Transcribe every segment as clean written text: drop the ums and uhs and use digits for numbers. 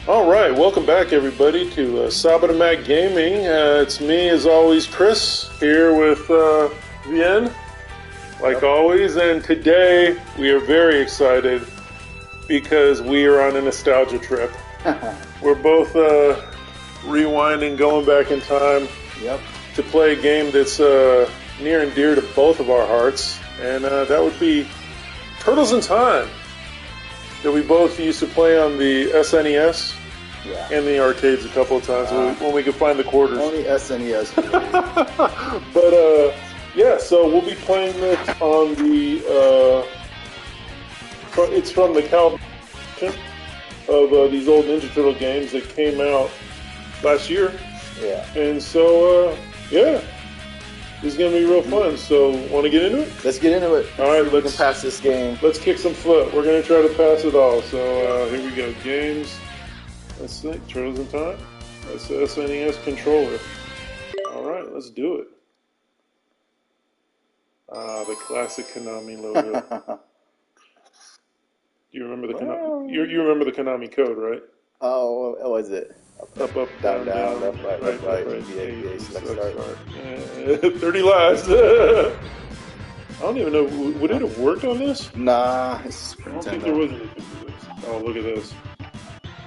All right, welcome back, everybody, to Sabado Mac Gaming. It's me, as always, Chris, here with Vien, like always. And today we are very excited because we are on a nostalgia trip. We're both rewinding, going back in time to play a game that's near and dear to both of our hearts, and that would be Turtles in Time, that we both used to play on the SNES and the arcades a couple of times when we could find the quarters. Only SNES. But yeah, so we'll be playing it on the. It's from the collection of these old Ninja Turtle games that came out last year. Yeah. And so yeah, this is gonna be real fun. So, want to get into it? Let's get into it. All right, we can pass this game. Let's kick some foot. We're gonna try to pass it all. So here we go. Games. Let's see. Turtles in Time. That's the SNES controller. All right, let's do it. The classic Konami logo. You remember the Konami? You remember the Konami code, right? Oh, what was it? Up, down, left, right, right. Select start. 30 lives. I don't even know. Would it have worked on this? Nah, it's I don't think there was anything for this. Oh, look at this.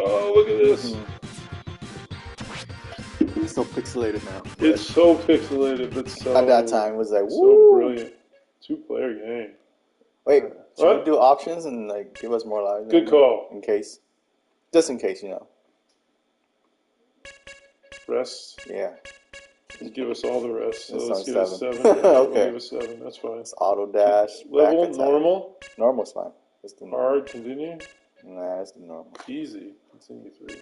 Oh, look at this. It's so pixelated now. It's so pixelated, but so... At that time, it was like, so brilliant. Two-player game. Wait, should we do options and like give us more lives? Good call. In case. Just in case, you know. Rest? Yeah. Just give us all the rest. So let's give us 7. Okay. We'll give us 7. That's fine. It's auto dash. Level, normal? Normal's fine. Let's do normal. Hard, continue? Nah, let's do normal. Easy, continue 3.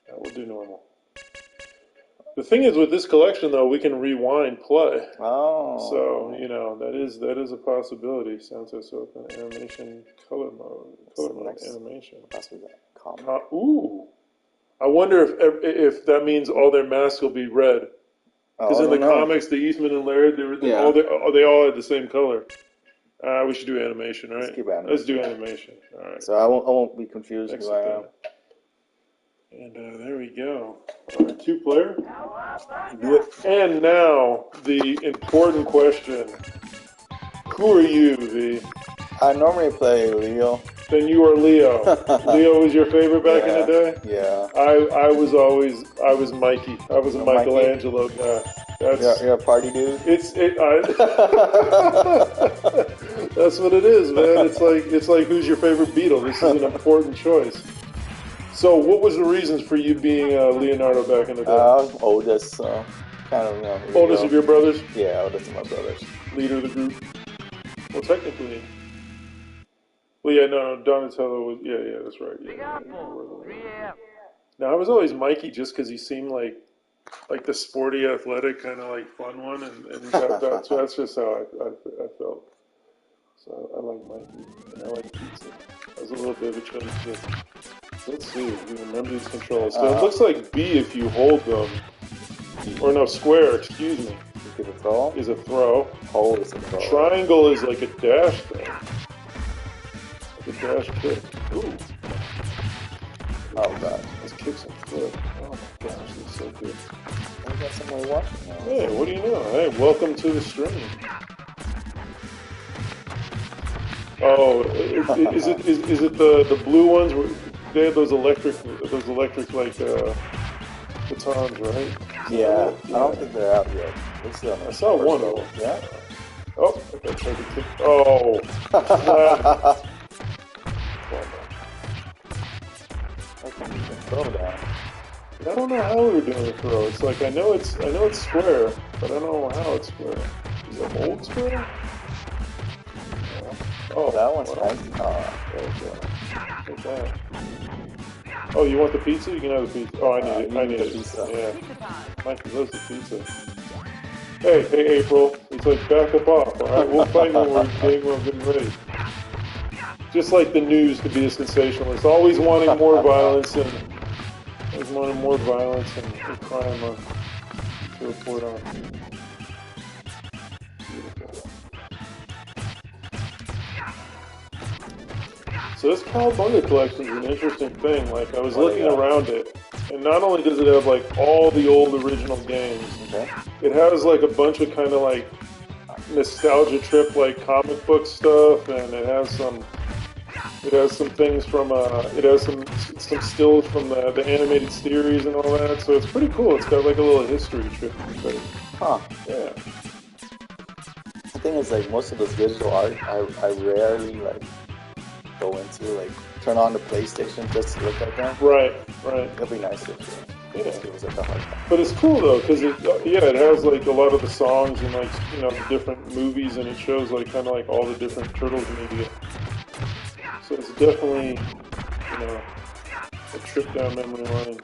Yeah, we'll do normal. The thing is, with this collection, though, we can rewind play. Oh. So, you know, that is a possibility. Sound test open, animation, color mode, animation. Possibly that. Ooh. I wonder if that means all their masks will be red. Because in the comics, the Eastman and Laird, they all had the same color. We should do animation, right? Let's keep animation. Let's do animation. All right. So I won't be confused who I am. And there we go. All right, 2-player. And now the important question: who are you, V? I normally play Leo. Then you are Leo. Leo was your favorite back in the day? Yeah. I was Mikey. I was a Michelangelo guy. You're a party dude? That's what it is, man. It's like who's your favorite Beatle? This is an important choice. So what was the reasons for you being Leonardo back in the day? I was oldest, so kind of, you know. Oldest of your brothers? Yeah, oldest of my brothers. Leader of the group? Well, technically... Well, yeah, no, Donatello was... Yeah, that's right. Yeah. Now, I was always Mikey just because he seemed like the sporty, athletic, kind of like fun one, and that's just how I felt. So I like Mikey, and I like pizza. I was a little bit of a chubby kid. Let's see if we remember these controls. So it looks like B if you hold them. Or no, square, excuse me. Is a throw? Is a throw. Hold is a throw. Triangle is like a dash thing. Like a dash kick. Ooh. Oh, God. Let's kick some foot. Oh, my gosh, this is so good. We got somebody watching now. Hey, what do you know? Hey, welcome to the stream. Oh, is it the blue ones? They have those electric like batons, right? Yeah, I don't think they're out yet. I saw one of them. Yeah. Oh, I tried to kick. Oh. Throw down. I don't know how we were doing the throw. It's like I know it's square, but I don't know how it's square. Is it old square? Yeah. Oh, that one's nice. There we go. Take that. Oh, you want the pizza? You can have the pizza. Oh, I need it. Pizza. Yeah. Mikey loves the pizza. Hey, April. It's like back up off. All right, we'll fight when we're getting ready. Just like the news could be a sensationalist, always wanting more violence and crime to report on. Beautiful. So this Cowabunga collection is an interesting thing. Like, I was looking around it, and not only does it have like all the old original games, it has like a bunch of kind of like nostalgia trip like comic book stuff, and it has some things from it has some stills from the animated series and all that. So it's pretty cool. It's got like a little history trip. Huh. Yeah. The thing is, like, most of this digital art, I rarely like go into, like, turn on the PlayStation just to look at them. Right. It'd be nice if it was like a hard time. But it's cool though, because it has like a lot of the songs and like the different movies, and it shows like kind of like all the different Turtles media. So it's definitely a trip down memory lane.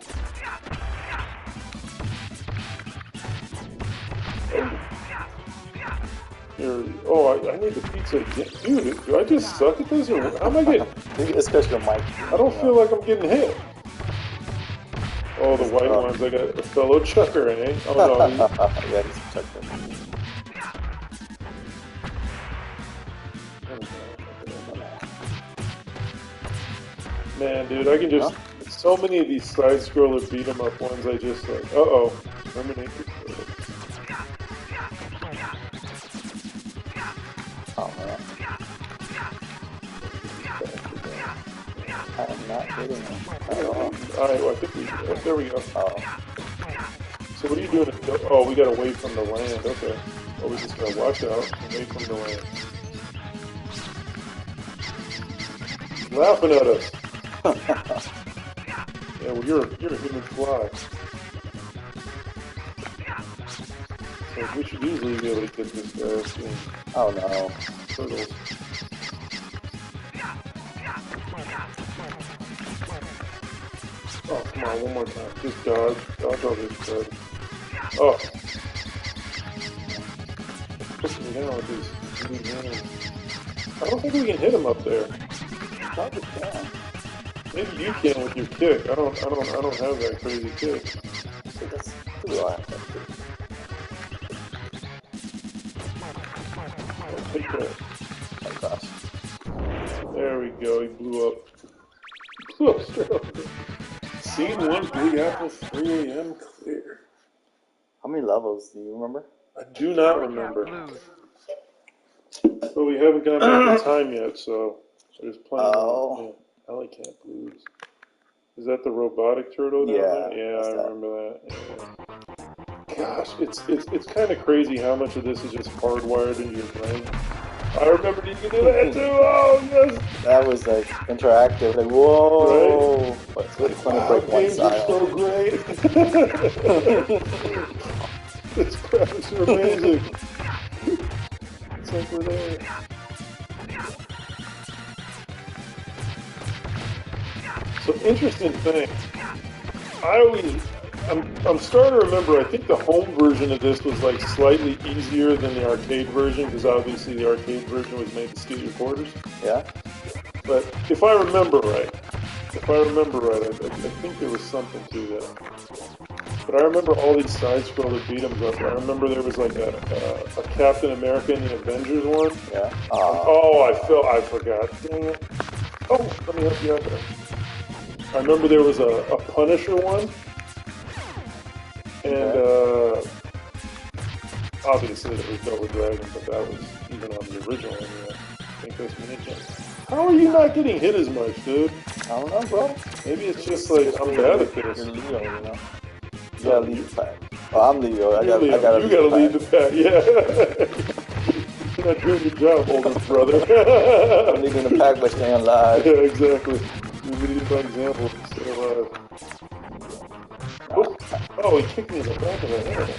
I need the pizza again. Dude, do I just suck at this, or how am I getting? Maybe it's because your mic. I don't feel like I'm getting hit. Oh, the white ones. I got a fellow chucker, eh? Oh, no. Yeah, he's a chucker. Man, dude, I can just... So many of these side-scroller beat-em-up ones, I just like... Uh-oh. Terminator. Oh, man. I'm not hitting him at all. Alright, well, I think there we go. Oh. So what are you doing? Oh, we gotta wait from the land. Okay. Well, we just gotta watch out and wait from the land. Laughing at us. Yeah, well, you're a human fly. So we should easily be able to get this guy soon. Oh no. Turtles. Oh, come on, one more time. Just dodge. Dodge all this crud. Oh. Pushing me down with these hands. I don't think we can hit him up there. Probably can. Maybe you can with your kick. I don't have that crazy kick. So that's pretty loud. Take that. Oh gosh. There we go. He blew up. Blew up straight up. Scene 1, Blue Apple, 3 a.m. clear. How many levels do you remember? I do not remember. But we haven't gone back in time yet, so there's plenty more. Yeah. Alley Cat Blues. Is that the robotic turtle down there? Yeah, I remember that. Yeah. Gosh, it's kind of crazy how much of this is just hardwired into your brain. I remember you could do that too. Oh yes. That was like interactive. Like whoa. Right? But it's really fun to break one side. Games are so great. This graphics are amazing. It's like we're there. So interesting thing. I'm starting to remember, I think the home version of this was like slightly easier than the arcade version, because obviously the arcade version was made to steal your quarters. Yeah. But if I remember right, I think there was something to that. But I remember all these side-scroller beat-ems up. I remember there was like a Captain America and the Avengers one. Yeah. I forgot. Dang it. Oh, let me help you out there. I remember there was a Punisher one. And obviously there was Double Dragon, but that was even on the original anyway. I think that's Mutant. How are you not getting hit as much, dude? I don't know, bro. Maybe it's just like I'm bad at this. You're Leo, you know. You gotta lead the pack. Oh, I'm Leo. I gotta lead the pack. Yeah. You're not doing your job, older brother. I'm leading the pack by staying alive. Yeah, exactly. You're leading by example. Stay alive. Oh, he kicked me in the back of the head.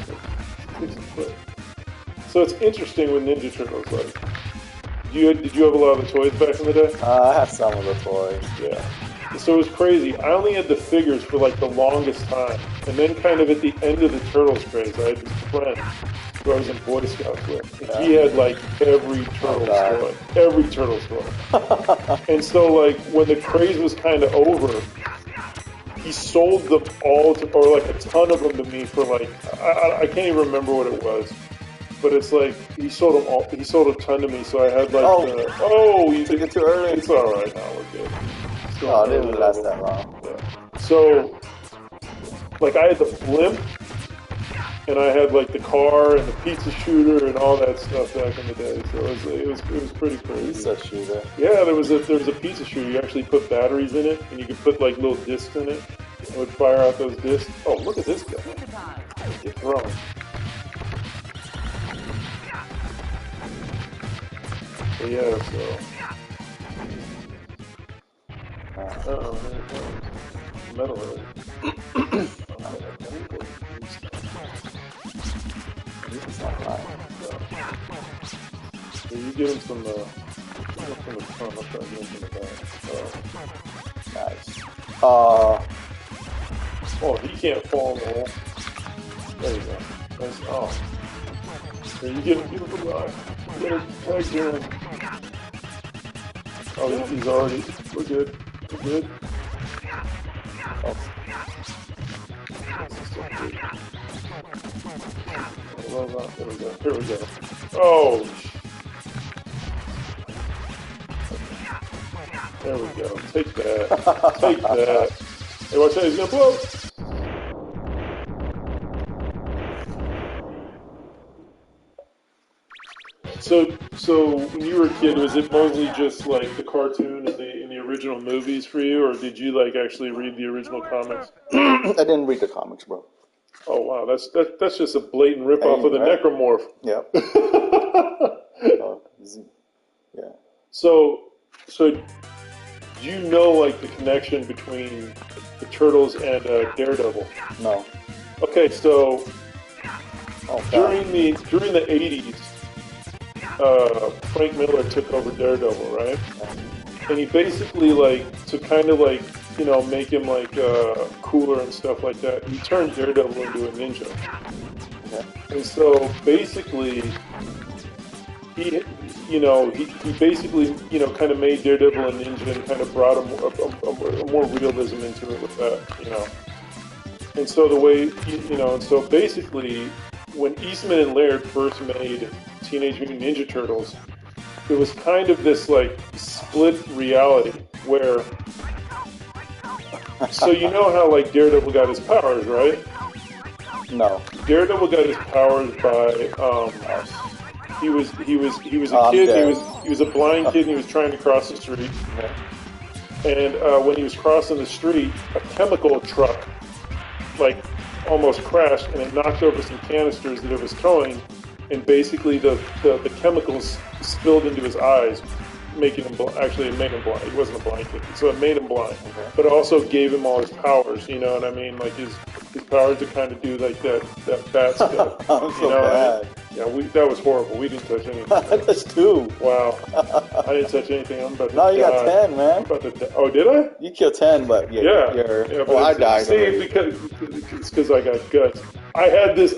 So it's interesting with Ninja Turtles. Like, did you have a lot of the toys back in the day? I had some of the toys. Yeah. So it was crazy. I only had the figures for like the longest time, and then kind of at the end of the Turtles craze, I had this friend who I was in Boy Scouts with. And he had like every Turtles toy, and so like when the craze was kind of over, he sold them all to, or like a ton of them to me for like, I can't even remember what it was. but it's like he sold them all. He sold a ton to me, so I had like you took it too early. It's all right now. We're good. Oh, it didn't last that long. Yeah. So, like, I had the blimp, and I had like the car and the pizza shooter and all that stuff back in the day. So it was pretty crazy. Pizza shooter. Yeah, there was a pizza shooter. You actually put batteries in it, and you could put like little discs in it. It would fire out those discs. Oh, look at this guy! Get thrown. But yeah, so. Metalhead. So you get him from the front. I'll try to get him from the back. Nice. Oh, he can't fall in the hole. There you go. Nice. Oh. Here, you get him from the eye. Get him tagged in. Oh, he's already. We're good. We're good. Oh. There we go. Here we go. Oh. There we go. Take that. Take that. Hey, watch out. He's going to blow. So when you were a kid, was it mostly just like the cartoon and the original movies for you, or did you like actually read the original comics? I didn't read the comics, bro. Oh wow, that's just a blatant ripoff of the Necromorph. Yep. Yeah. So do you know like the connection between the Turtles and Daredevil? No. Okay, so during the 80s, Frank Miller took over Daredevil, right? And he basically like to kind of like make him like cooler and stuff like that. He turned Daredevil into a ninja. Okay. And so basically, he basically kind of made Daredevil a ninja and kind of brought a more realism into it with that, And so the way, and so basically, when Eastman and Laird first made Teenage Mutant Ninja Turtles, it was kind of this like split reality where, so you know how like Daredevil got his powers, right? No. Daredevil got his powers by he was a kid. He was a blind kid and he was trying to cross the street. And when he was crossing the street, a chemical truck like almost crashed and it knocked over some canisters that it was towing, and basically the chemicals spilled into his eyes, making him actually it made him blind. He wasn't a blind kid, so it made him blind. Okay. But it also gave him all his powers. You know what I mean? Like his powers to kind of do like that bat stuff. Bad. Yeah, that was horrible. We didn't touch anything. That's 2. Wow. I didn't touch anything. I'm about to No, you got 10, man. I'm about to oh, did I? You killed 10, but I died. See, because it's because I got guts. I had this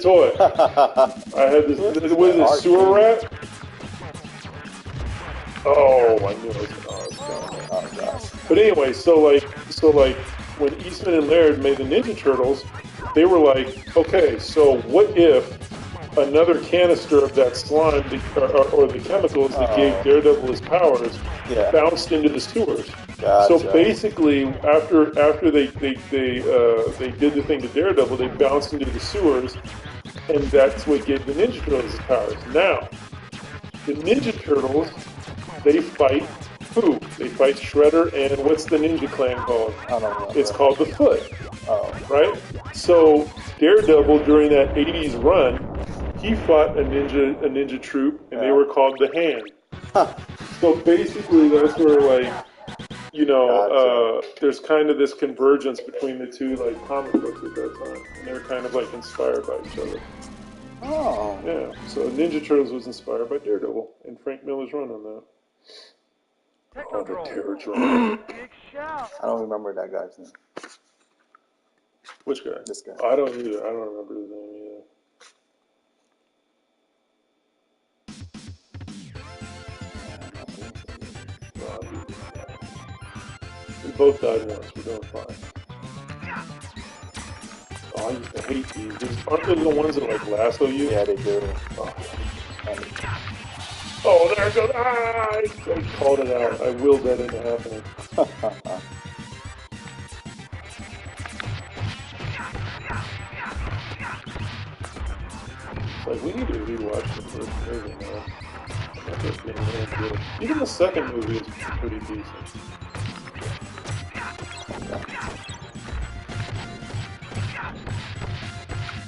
toy. I had this. Was it a sewer rat? Oh, I knew it was. Oh gosh. But anyway, so like when Eastman and Laird made the Ninja Turtles, they were like, okay, so what if another canister of that slime or the chemicals that gave Daredevil his powers bounced into the sewers? Gotcha. So basically, after they did the thing to Daredevil, they bounced into the sewers, and that's what gave the Ninja Turtles his powers. Now, the Ninja Turtles, they fight who? They fight Shredder and what's the Ninja Clan called? I don't know. It's called the Foot. Oh. Right? So Daredevil during that 80s run, he fought a ninja troop, and they were called the Hand. So basically, that's where like there's kind of this convergence between the two like comic books at that time, and they're kind of like inspired by each other. Oh. Yeah. So Ninja Turtles was inspired by Daredevil and Frank Miller's run on that. Oh, the Terror Drone. I don't remember that guy's name. Which guy? This guy. I don't either. I don't remember his name either. We both died once. We're doing fine. Oh, I used to hate these. Aren't they the ones that like lasso you? Yeah, they do. Oh, there it goes. Ah, I called it out. I willed that into happening. It's like, we need to rewatch the first movie now. That first being really good. Even the second movie is pretty decent.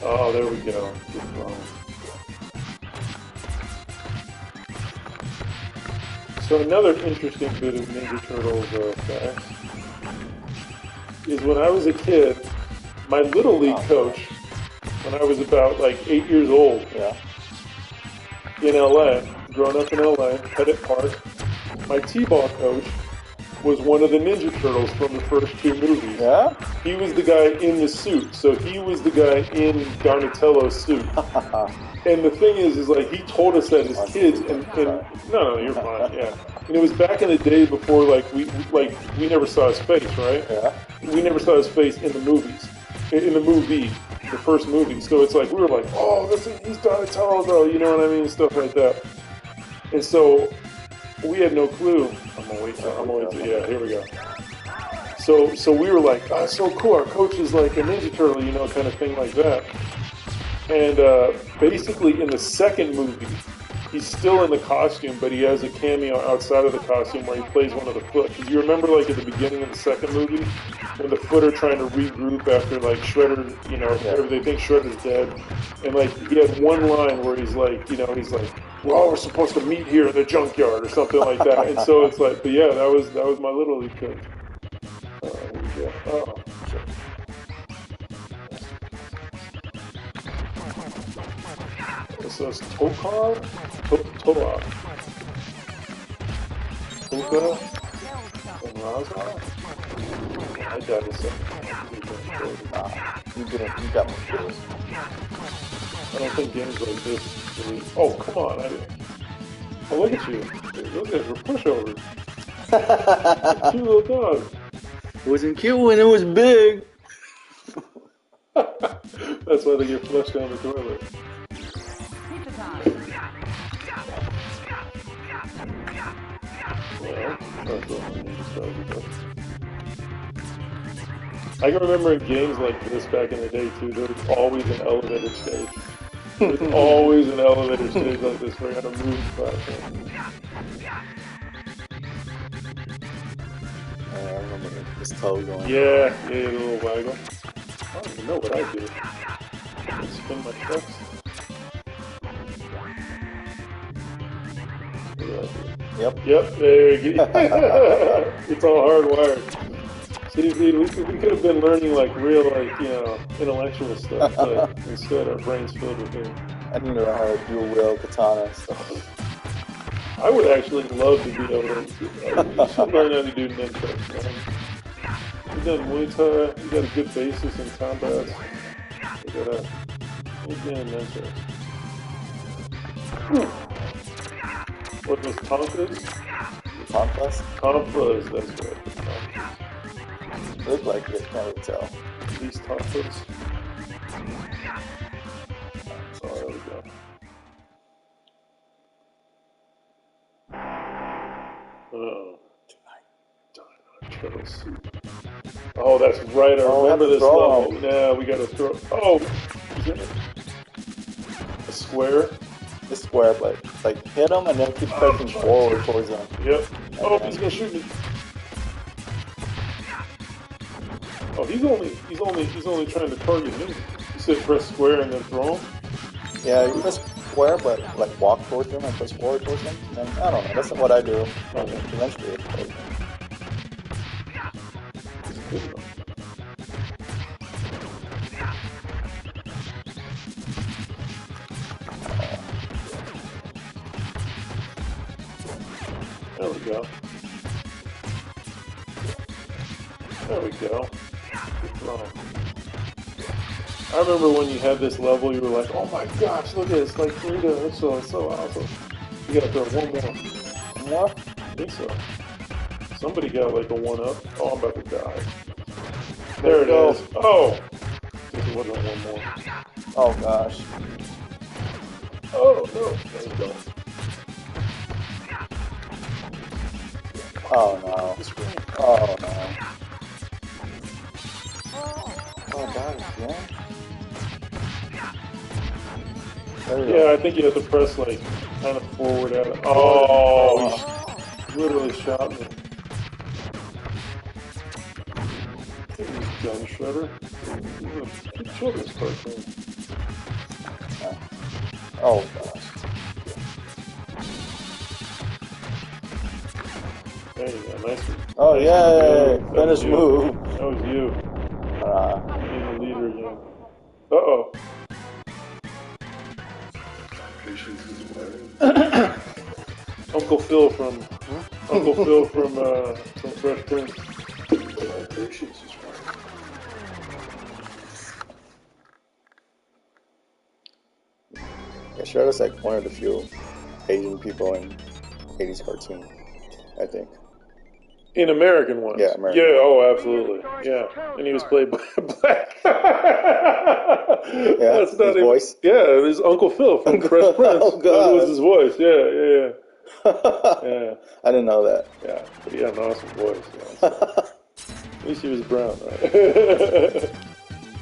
Oh, there we go. Good phone. So another interesting bit of Ninja Turtles facts is when I was a kid, my Little League coach, when I was about like 8 years old, in LA, growing up in LA, Pettit Park, my T-ball coach was one of the Ninja Turtles from the first two movies. Yeah? He was the guy in the suit, so he was the guy in Donatello's suit. And the thing is like, he told us that as kids, and no, you're fine, yeah. And it was back in the day before, like, we never saw his face, right? Yeah. We never saw his face in the movies, in the movie, the first movie. So it's like, we were like, oh, he's Donatello, though, you know what I mean, stuff like that. And so we had no clue. I'm gonna wait. Yeah, here we go. So we were like, oh, so cool. Our coach is like a Ninja Turtle, you know, kind of thing like that. And basically, in the second movie, he's still in the costume, but he has a cameo outside of the costume where he plays one of the Foot. Because you remember, like, at the beginning of the second movie, when the Foot are trying to regroup after, like, Shredder, you know, they think Shredder's dead. And, like, he had one line where he's like, you know, well, we're supposed to meet here in the junkyard or something like that. And so it's like, but yeah, that was my Little League coach. Oh, shit. So it's Tokar? Toa. Toka? And Raza? I got this. You got me good. I don't think games like this really... Oh, come on. Oh, look at you. Those guys were pushovers. Cute little dogs. It wasn't cute when it was big. That's why they get flushed down the toilet. Well, that's what I need to start with. I can remember in games like this back in the day too, there was always an elevator stage. There's always an elevator stage like this where you had to move platform. I remember this toe going. Yeah, the little waggle. I don't even know what I do. I spin my trucks. What do I do? Yep, there you go. It's all hardwired. See, we could have been learning like real, like, you know, intellectual stuff, but instead our brains filled with it. I didn't know how to dual wield katana and stuff. I would actually love to be able to. You should learn how to do nunchucks, man. You've done Muay Thai, you got a good basis in combat. You got nunchucks. What was Tonkas? Tonkas? Tonkas, that's right. Look like it, can't really tell. These Tonkas. So there we go. Oh, turtle soup. Oh, that's right. I remember this level. Yeah, we got to throw. Oh, is it a square? The square, but like hit him and then keep pressing forward towards him. Yep. Oh, he's gonna shoot me. Oh, he's only trying to target me. You said press square and then throw him? Yeah, you press square, but like walk towards him and press forward towards him. And I don't know, that's what I do. Okay. Eventually it plays. There we go. There we go. I remember when you had this level, you were like, "Oh my gosh, look at it! It's like Frida. It's so awesome." You gotta throw one more. One more? I think so. Somebody got like a 1-up. Oh, I'm about to die. There it is. Oh, this is There wasn't one more. Oh gosh. Oh no! There we go. Oh no. Oh no. Oh god, again? Yeah, I think you have to press like kind of forward at it. Oh, he literally shot me. Gun shredder. Kill this cartoon. Oh gosh. There you go, nice one. Oh yay! Finish move. That was you. Being the leader again. Uh-oh. Uncle Phil from Fresh Prince. Yeah, Shredder's like one of the few Asian people in 80s cartoon, I think. In American ones. Yeah, American. Yeah, oh, absolutely. Yeah, and he was played by black. Yeah, that's not his voice. Yeah, it was Uncle Phil from Fresh Prince. Oh god, that was his voice. Yeah. Yeah. I didn't know that. Yeah, but he had an awesome voice. Yeah, so. At least he was brown, right?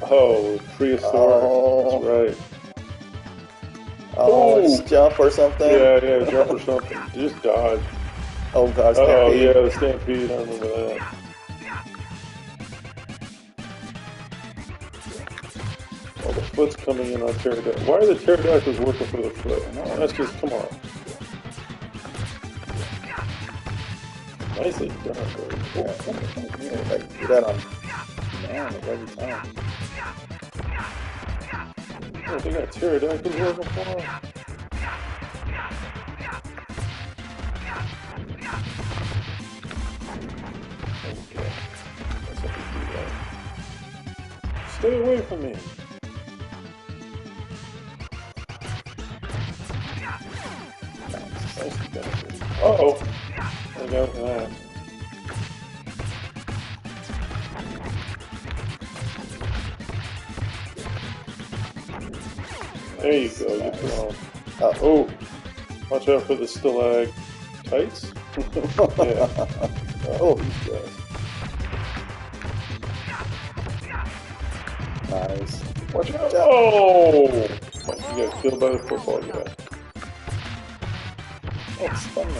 Oh, prehistoric. Oh. That's right. Oh, just jump or something? Yeah, jump or something. Just dodge. Oh god, Oh, Stampede. yeah, the Stampede, I remember that. Oh, the foot's coming in on pterodactyls. Why are the pterodactyls working for the foot? No, that's just, come on. Nicely done, buddy. Yeah, like, do that on man, like every time. Oh, they got pterodactyls working for them. Okay. That's how we do that. Stay away from me. Nicely done, buddy. Uh-oh. I got that. There you go, you're thrown. Oh, watch out for the stalactites. Yeah. Oh, these guys. Nice. Watch out. Oh! You got killed by the football guy. Oh, it's spun me.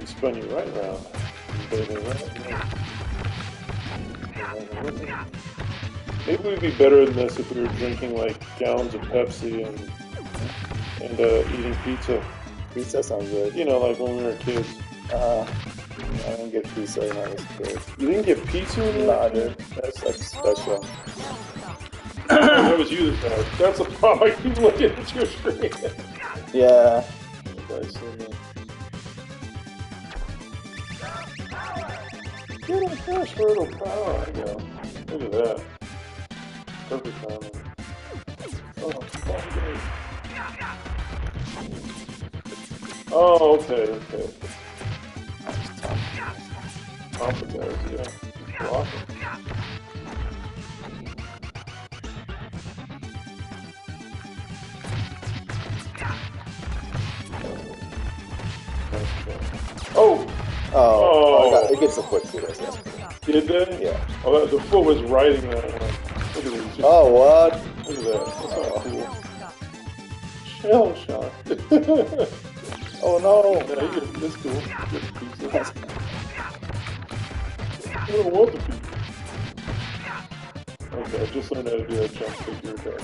He spun you right around. Maybe we'd be better than this if we were drinking like gallons of Pepsi and eating pizza. Pizza sounds good. You know, like when we were kids. I didn't get pizza when I was a kid. You didn't get pizza when you were Nah, a kid? dude. That's like special. That was you that died. That's a problem. I keep looking at your screen. Yeah. Get a cash fertile power, I go. Look at that. Perfect timing. Oh, okay. Oh, okay. Top of those, yeah. Blocking. Oh! Oh, it gets a quick to this. Did they? Yeah. Oh, the foot was riding that one. Look at this. Oh, what? Look at that. That's not cool. Shell shot. Oh, no. Yeah, that's cool. Get the pizza. I don't want the pizza. Okay, I just learned how to do that jump figure back.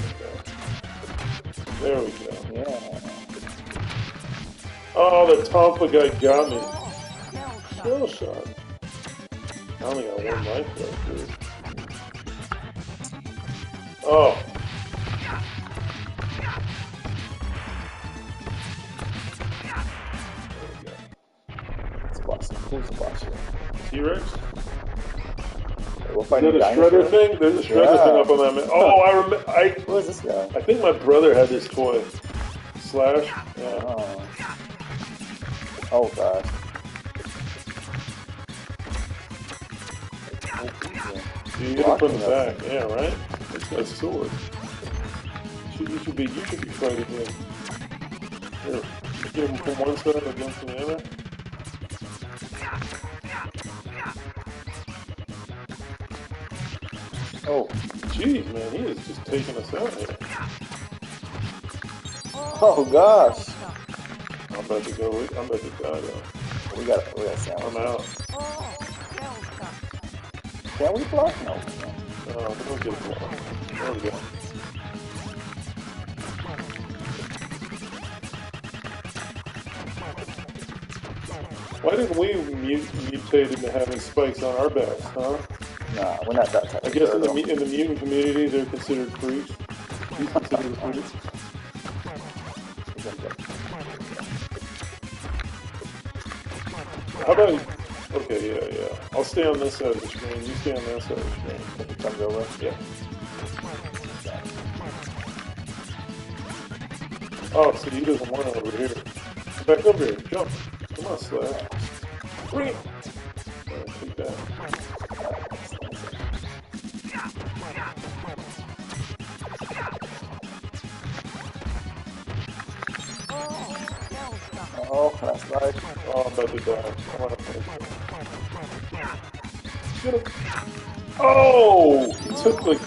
There we go. Yeah. Oh, the Tompa guy got me. Shell shot. I only got one life left, dude. Oh. It's a boss. Who's the boss here? T-Rex? We'll Is find that a shredder thing? There's a shredder thing up on that man. Oh, I remember. Who is this guy? I think my brother had this toy. Slash? Yeah. Oh gosh. You get it from the back. Yeah, right? got a sword. You should be fighting him. Here, get him from one side against the other. Oh, jeez, man, he is just taking us out here. Oh gosh. I'm about to go. I'm about to die though. We got sandwich. I'm out. Can we block? No. We don't get a block. There we go. Why didn't we mutate into having spikes on our backs, huh? Nah, we're not that type. I guess in the mutant community, they're considered freaks. He's considered a freak. How about? Okay, yeah. I'll stay on this side of the screen. You stay on that side of the screen. If it comes over. Yeah. Oh, so he doesn't want it over here. Back over here. Jump. Come on, Slash. Bring it. Take that. Oh, that's right. Oh, I'm about to die. I want to finish it. Get him. Oh! He took like...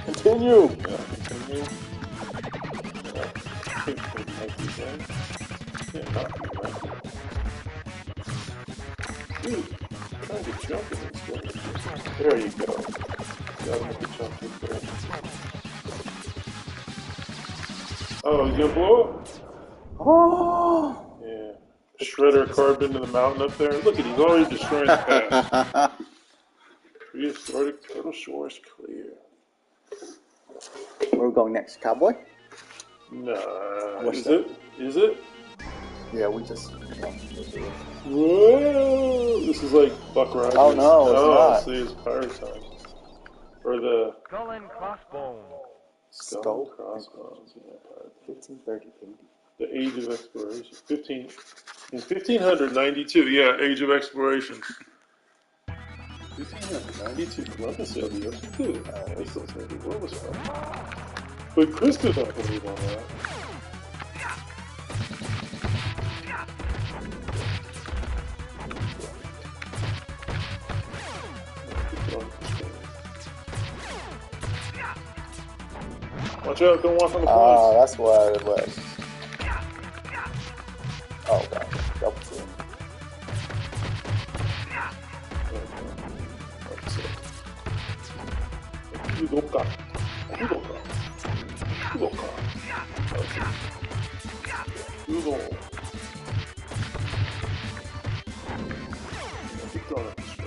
Continue. Yeah, continue. Yeah, not do that. Dude, trying to jump in this game. There you go. Got him with the jump kick there. Oh, he's gonna blow up? Oh. Yeah. Shredder carved into the mountain up there. Look at, he's already destroying the path. Prehistoric turtle shores clear. Where are we going next? Cowboy? Nah. Is it? Yeah, we just... Whoa! This is like Buck Rogers. Oh no, it's not. See, it's Pirate Time. Or the... Skull and Crossbones. Skull Crossbones. Yeah, Pirate. 1530 AD. The Age of Exploration. In 1592, yeah, Age of Exploration. 1592, Columbus sailed the ocean too. That's not maybe what was that? But Chris did not believe on that. Watch out, don't walk on the points. Oh, that's what it was. Oh, God. Double team. Kudoka. Keep going up this way.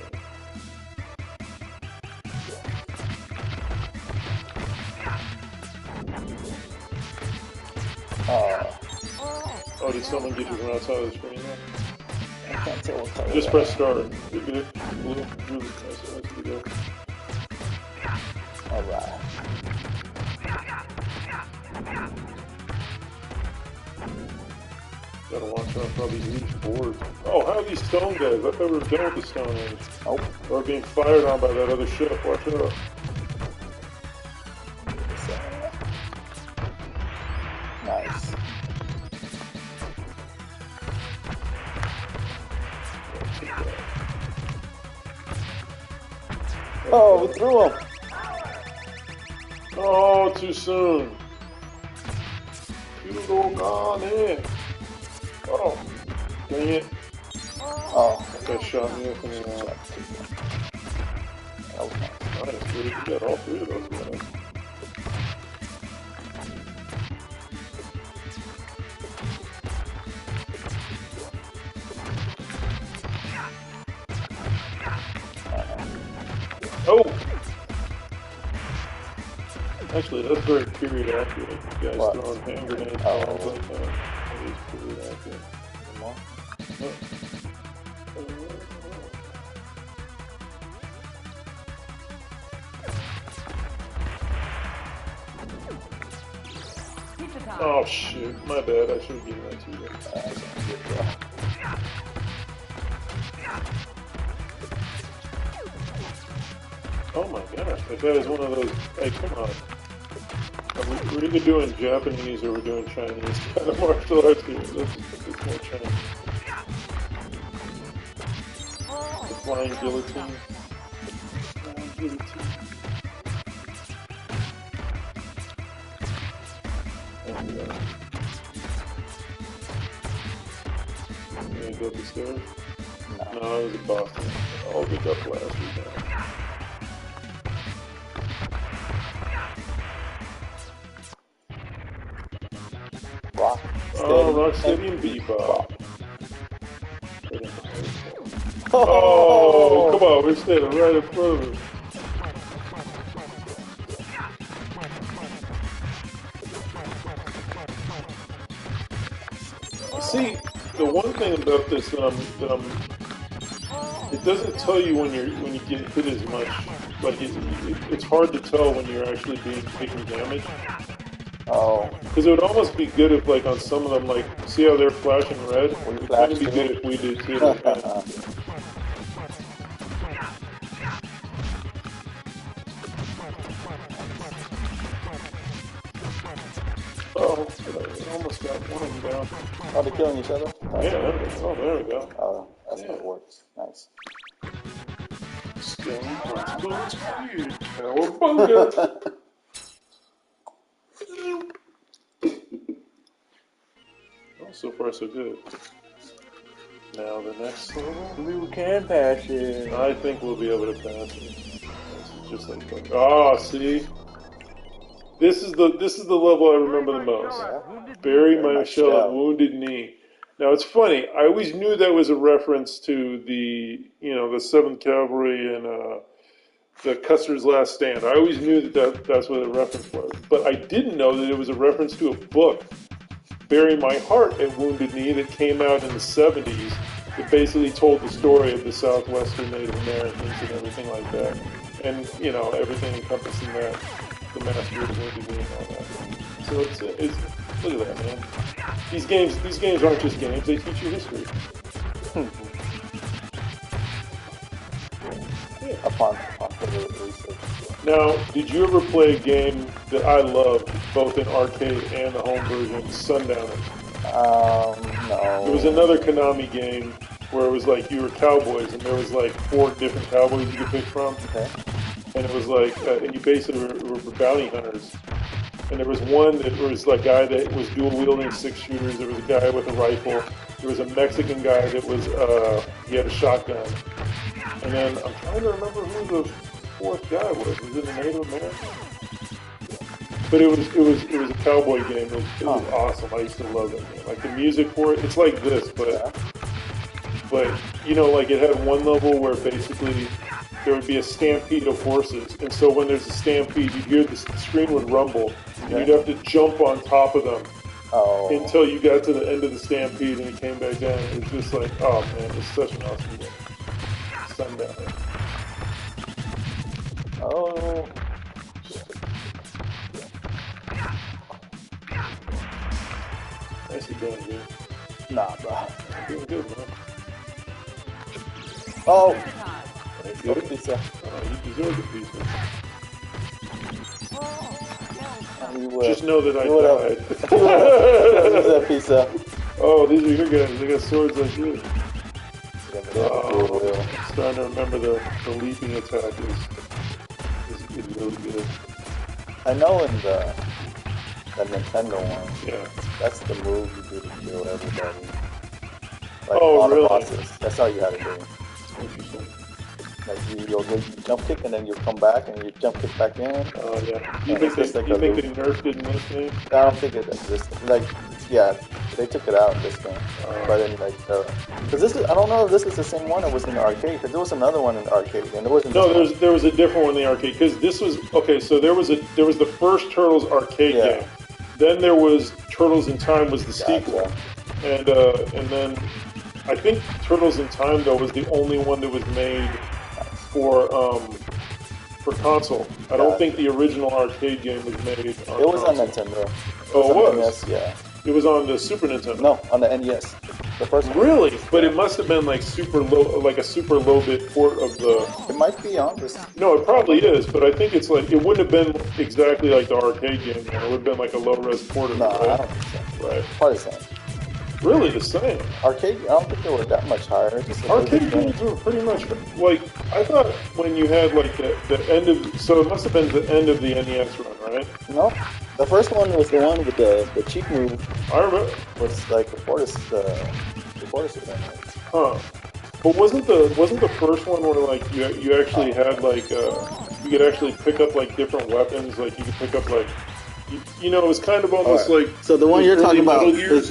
Oh, did someone get you from outside of the screen now? I can't tell what color. Just press start. You're good. Blue. That's the go. Alright. Gotta watch out, probably huge boards. Oh, how are these stone guys? I thought we were done with the Stone Age. Nope. Or being fired on by that other ship. Watch out. Nice. Oh, we threw him. Oh, too soon. You go gone in. Oh, dang it. Oh. That shot me up in the eye. Nice, dude. You got all three of those guys. Oh! Actually, that's very period accurate. You guys What? throwing hand grenades Oh. like that. That is period accurate. Oh. Oh shit, my bad. I should have given that to you. Oh my gosh, I thought it was one of those. Hey, come on. We're either doing Japanese or we're doing Chinese kind of martial arts here. Let's just put this more Chinese. The flying guillotine. Flying guillotine. And, you gonna go up the stairs? No, it was a Boston. I'll get up last week now. Rock. Oh, Rocksteady and Bebop. Oh, Oh, come on, we're standing right in front of him. See, the one thing about this it doesn't tell you when you get hit as much. Like it's hard to tell when you're actually taking damage. Oh. Because it would almost be good if, like, on some of them, like, see how they're flashing red? It would kind of be good if we did too. Oh, I almost got one of them down. Oh, they're killing each other? Yeah, oh, there we go. Oh, that's how it works. Nice. Cowabunga! Oh, so far so good. Now the next level. We can pass it. I think we'll be able to pass it. This is just like that. Oh, see? This is the level I remember the most. Bury my shell at Wounded Knee. Now it's funny. I always knew that was a reference to the 7th Cavalry and the Custer's Last Stand. I always knew that's what the reference was, but I didn't know that it was a reference to a book, Bury My Heart at Wounded Knee, that came out in the 70s. That basically told the story of the Southwestern Native Americans and everything like that, and everything encompassing that. The mastery of Wounded Knee and all that. So it's look at that, man. These games aren't just games; they teach you history. Yeah. Upon further research. Now, did you ever play a game that I loved, both in arcade and the home version, Sundowner? No. It was another Konami game where it was like you were cowboys, and there was like 4 different cowboys you could pick from. Okay. And it was like, and you basically were bounty hunters. And there was one that was like a guy that was dual wielding 6 shooters. There was a guy with a rifle. There was a Mexican guy that was, he had a shotgun. And then I'm trying to remember who the 4th guy was. Was it a Native American? But it was a cowboy game. It was awesome. I used to love that game. Like the music for it, it's like this, but like it had one level where basically there would be a stampede of horses, and so when there's a stampede, you'd hear the screen would rumble, and you'd have to jump on top of them until you got to the end of the stampede and it came back down. It was just like, oh man, it's such an awesome game. Sundowner. Oh. Nicely done, dude. Nah, bro. Doing good, man. Oh. Good. Pizza. You deserve the pizza. You Just know that I you died. What's that pizza? Oh, these are your guys. They got swords like you. Oh, I'm starting to remember the leaping attack is really good. I know in the Nintendo one, Yeah. that's the move you do to kill everybody. Like Oh, all really? the bosses. That's all you had to do. Interesting. Like you'll jump kick and then you come back and you jump kick back in. Oh, yeah. You think they nerfed it in this game? I don't think it exists. Like, yeah, they took it out in this game. But then, like, because this is, I don't know if this is the same one that was in the arcade, because there was another one in the arcade, and there wasn't. No, there was a different one in the arcade, because this was, okay, so there was the first Turtles arcade game. Then there was Turtles in Time was the sequel. And then I think Turtles in Time, though, was the only one that was made for console. I don't think the original arcade game was made on It was console. on Nintendo. Oh, it was? NES, yeah. It was on the Super Nintendo? No, on the NES. The first one. Really? But it must have been like super low, like a super low bit port of the. It might be on this. No, it probably is, but I think it's like it wouldn't have been exactly like the arcade game. It would have been like a low res port of No, it, right? I don't think so. Right. Probably the same. Really the same. Arcade, I don't think they were that much higher. Just Arcade games were pretty much like I thought when you had like the end of, so it must have been the end of the NES run, right? No, the first one was the one with the cheek move. I remember. Was like before this event. Huh. But wasn't the first one where like you actually had like you could actually pick up like different weapons, like you could pick up like you know, it was kind of almost like. So the one you're talking about Gears. is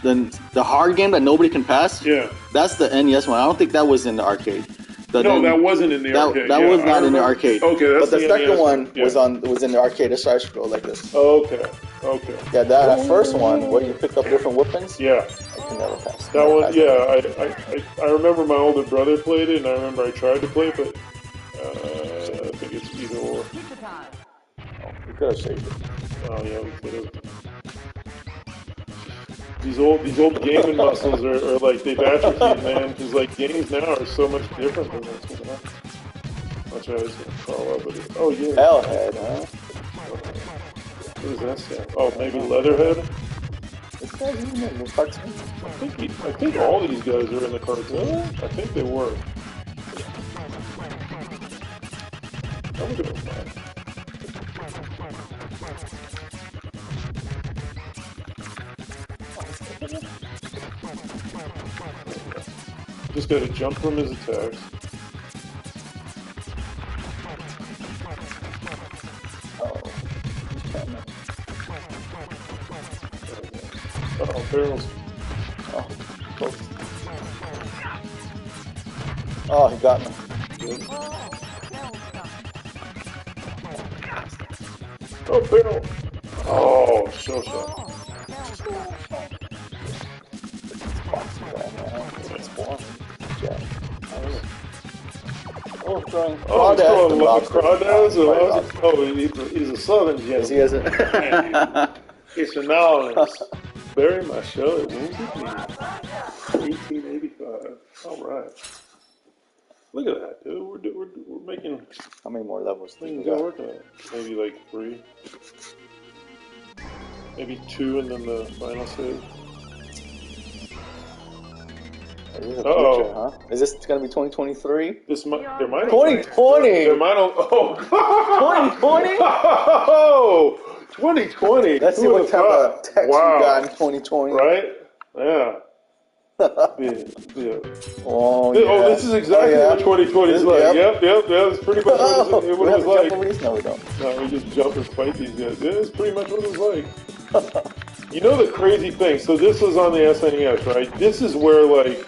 the hard game that nobody can pass. Yeah. That's the NES one. I don't think that was in the arcade. No, that wasn't in the arcade. That was not in the arcade. Okay, that's But the second NES one was in the arcade. It started to go like this. Okay. Yeah, that first one where you pick up different weapons. Yeah. I can never pass. That one, yeah. I remember my older brother played it, and I remember I tried to play it, but I think it's either or. Oh, we could have saved it. Oh yeah, we could have. These old gaming muscles are like they've atrophied, man. Because like games now are so much different than this. You know? Watch out, it's gonna crawl up with it. Oh yeah. Hellhead, huh? What does that say? Oh, maybe Leatherhead. This guy's in the cartoon. I think all these guys are in the cartoon. I think they were. That would have been fun. Just gotta jump from his attacks. Oh, barrels. Oh, close. Oh, he got me. Good. Oh, barrel. Oh, shell shot. Oh, throwing crawdads. Oh, he's a southern gentleman. Yes, he isn't. It's an Orleans. Bury my shell at Wounded Knee. 1885. All right. Look at that, dude. We're making. How many more levels do We you can go got? work on it. Maybe like 3. Maybe 2 and then the final save. Uh-oh. Huh? Is this going to be 2023? There might 2020! There might oh, 2020? Oh, 2020. Let's see what type of text we got in 2020. Right? Yeah. Yeah. Oh, yeah. Oh, this is exactly what 2020 is like. Yep. That's pretty much what it was like. No, we don't. No, we just jump and fight these guys. Yeah, that's pretty much what it was like. You know the crazy thing? So this was on the SNES, right? This is where, like,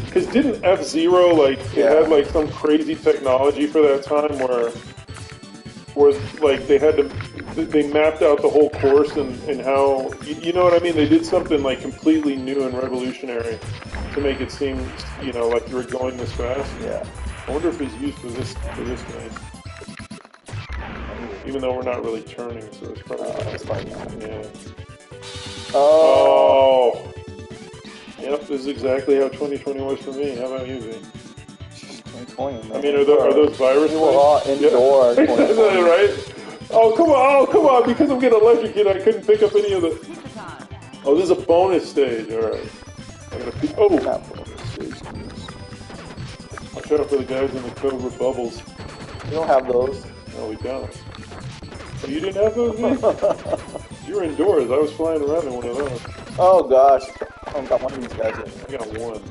because didn't F-Zero, like, it had, like, some crazy technology for that time where like, they mapped out the whole course and how, you know what I mean? They did something, like, completely new and revolutionary to make it seem, you know, like you were going this fast. Yeah. I wonder if it's used for this game. Even though we're not really turning, so it's probably not. Yeah. Oh. Yep, this is exactly how 2020 was for me. How about you, Z? 2020, man. I mean, are those virus We were all indoor. Yeah. Is that right? Oh, come on. Because I'm getting electrocuted, I couldn't pick up any of the... Oh, this is a bonus stage. All right. I'm going to pick... Oh! Watch out for the guys in the Cobra bubbles. We don't have those. No, we don't. Oh, you didn't have those, man? You were indoors. I was flying around in one of those. Oh, gosh. I got one of these guys in. I got one.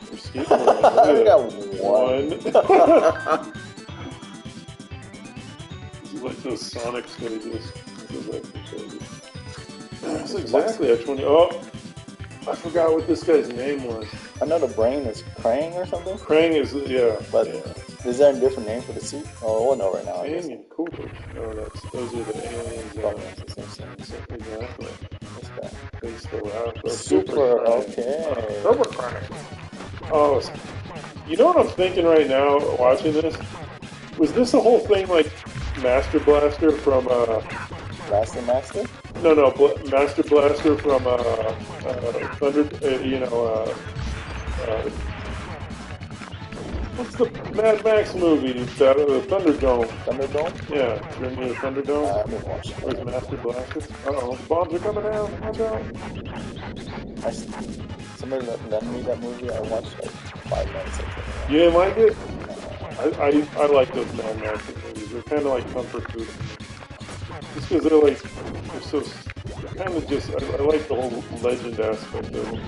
We're skipping around. I got one. This is like those Sonic stages. That's exactly how 20... Oh! I forgot what this guy's name was. I know the brain is Krang or something. Krang is, yeah. But is there a different name for the suit? Oh, we'll know right now. Krang and Coop. Oh, those are the aliens. Exactly. This guy. Face the rock. Oh, Super, okay. Super Krang. Oh, you know what I'm thinking right now, watching this? Was this the whole thing like Master Blaster from Master? No, Master Blaster from Thunder. What's the Mad Max movie? That Thunderdome. Thunderdome? Yeah, Journey of Thunderdome. I haven't watched it. Where's Master Blaster? Uh-oh, the bombs are coming down. Watch out. Somebody lent me that movie. I watched like 5 minutes of it. You didn't like it? I like those Mad Max movies. They're kind of like comfort food. Just because they're so kind of just. I like the whole legend aspect of them.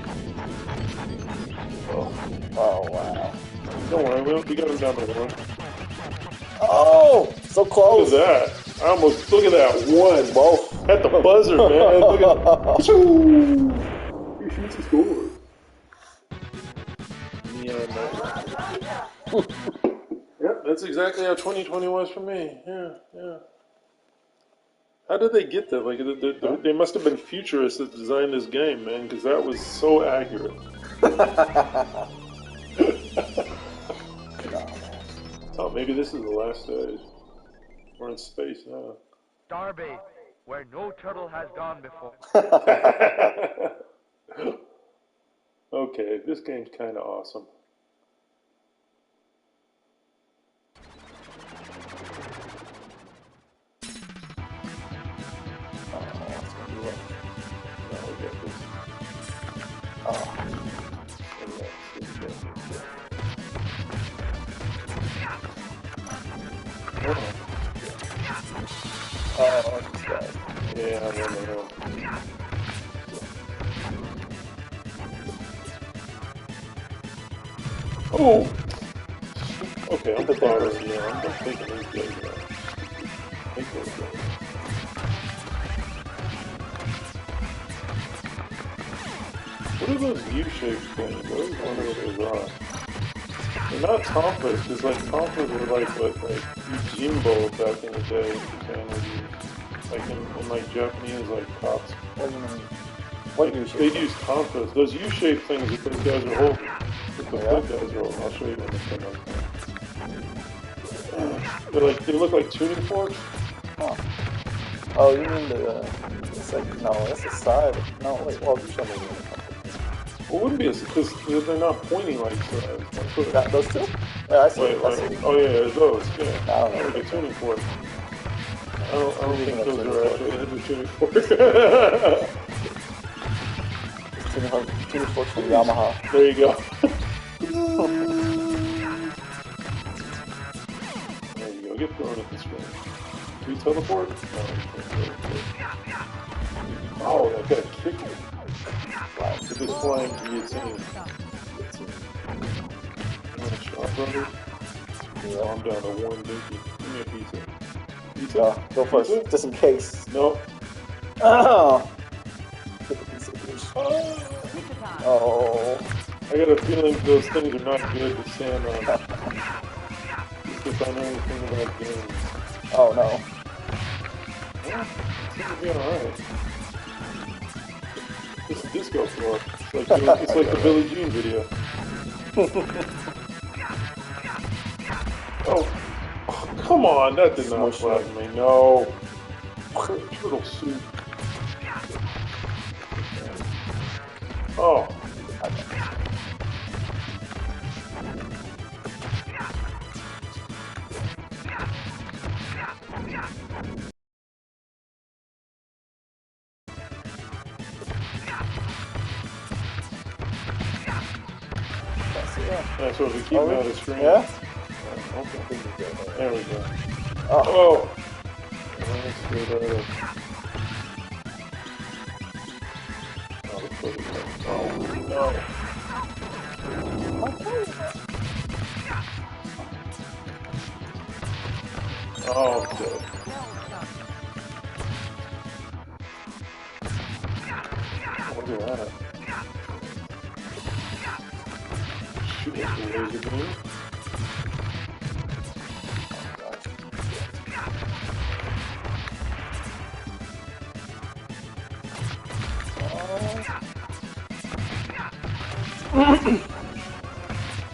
Oh wow. Don't worry, we got him down to 1. Oh, so close. Look at that. Look at that 1. Whoa. At the buzzer, man. Look at that. He shoots a score. Neon Knight. Yep, that's exactly how 2020 was for me. Yeah. How did they get that? Like, they must have been futurists that designed this game, man, because that was so accurate. Oh, maybe this is the last stage. We're in space now. Starbase, where no turtle has gone before. Okay, this game's kind of awesome. Yeah, I know. Oh! Okay, I'm sorry. Yeah, I'm taking these guys now. Take those guys. What are those U-shaped things? I always wonder what those are. They're not Tonfas, because like Tonfas were like Yojimbo back in the day in Japan would use. Like in like Japanese like cops. What do you mean? What U-shaped? They'd use Tonfas. Those U-shaped things that those guys are holding. That the foot guys are holding. I'll show you when they come up. They look like tuning forks. Huh. Oh, you mean it's like, no, that's the side. No, wait, well, you show me. Well, it wouldn't be because they're not pointing like that. Those two? Yeah, I see. Wait. Oh yeah, those. Yeah. I don't know. Like a tuning fork. I don't think those are actually the tuning forks. Tuning forks from Yamaha. There you go. There you go. Get thrown at the screen. Do you teleport? No, you can't teleport. Oh, that guy kicked it. Wow, with this flying guillotine. Shot brothers? Yeah, I'm down to 1 dinky. Give me a pizza. Pizza? Go first, pizza? just in case. Nope. Oh! Oh. I got a feeling those things are not good to stand on. Because I know anything about games. Oh no. Yeah, it seems to be alright. This is disco floor. It's like the Billie Jean video. Oh, come on, that did not flatten me. No. Turtle soup. Oh. Yeah, so if we keep out of the screen. Yeah? Okay. There we go. Oh. Let's get out of Oh, no. Oh, good. Look at that. Shoot with the laser beam.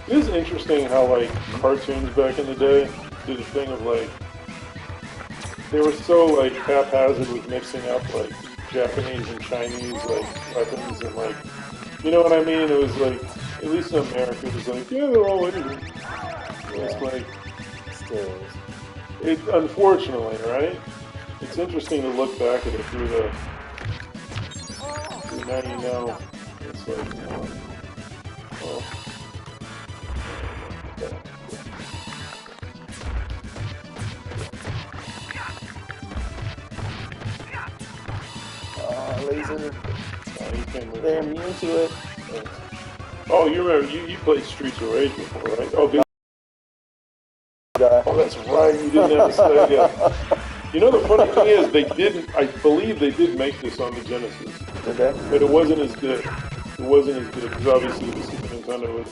It is interesting how, like, cartoons back in the day did a thing of, like, they were so like haphazard with mixing up like Japanese and Chinese like weapons and like, you know what I mean? It was like, at least in America, it was like, yeah, they're all Asian. It's like, Still is. unfortunately, right? It's interesting to look back at it through the, now you know, it's like, well, Laser. you can't move. They're immune to it. Oh, you remember, you played Streets of Rage before, right? Oh, oh, that's right, you didn't have a Sega. You know, the funny thing is, they didn't, I believe they did make this on the Genesis. Did they? But it wasn't as good. It wasn't as good, because obviously the Super Nintendo was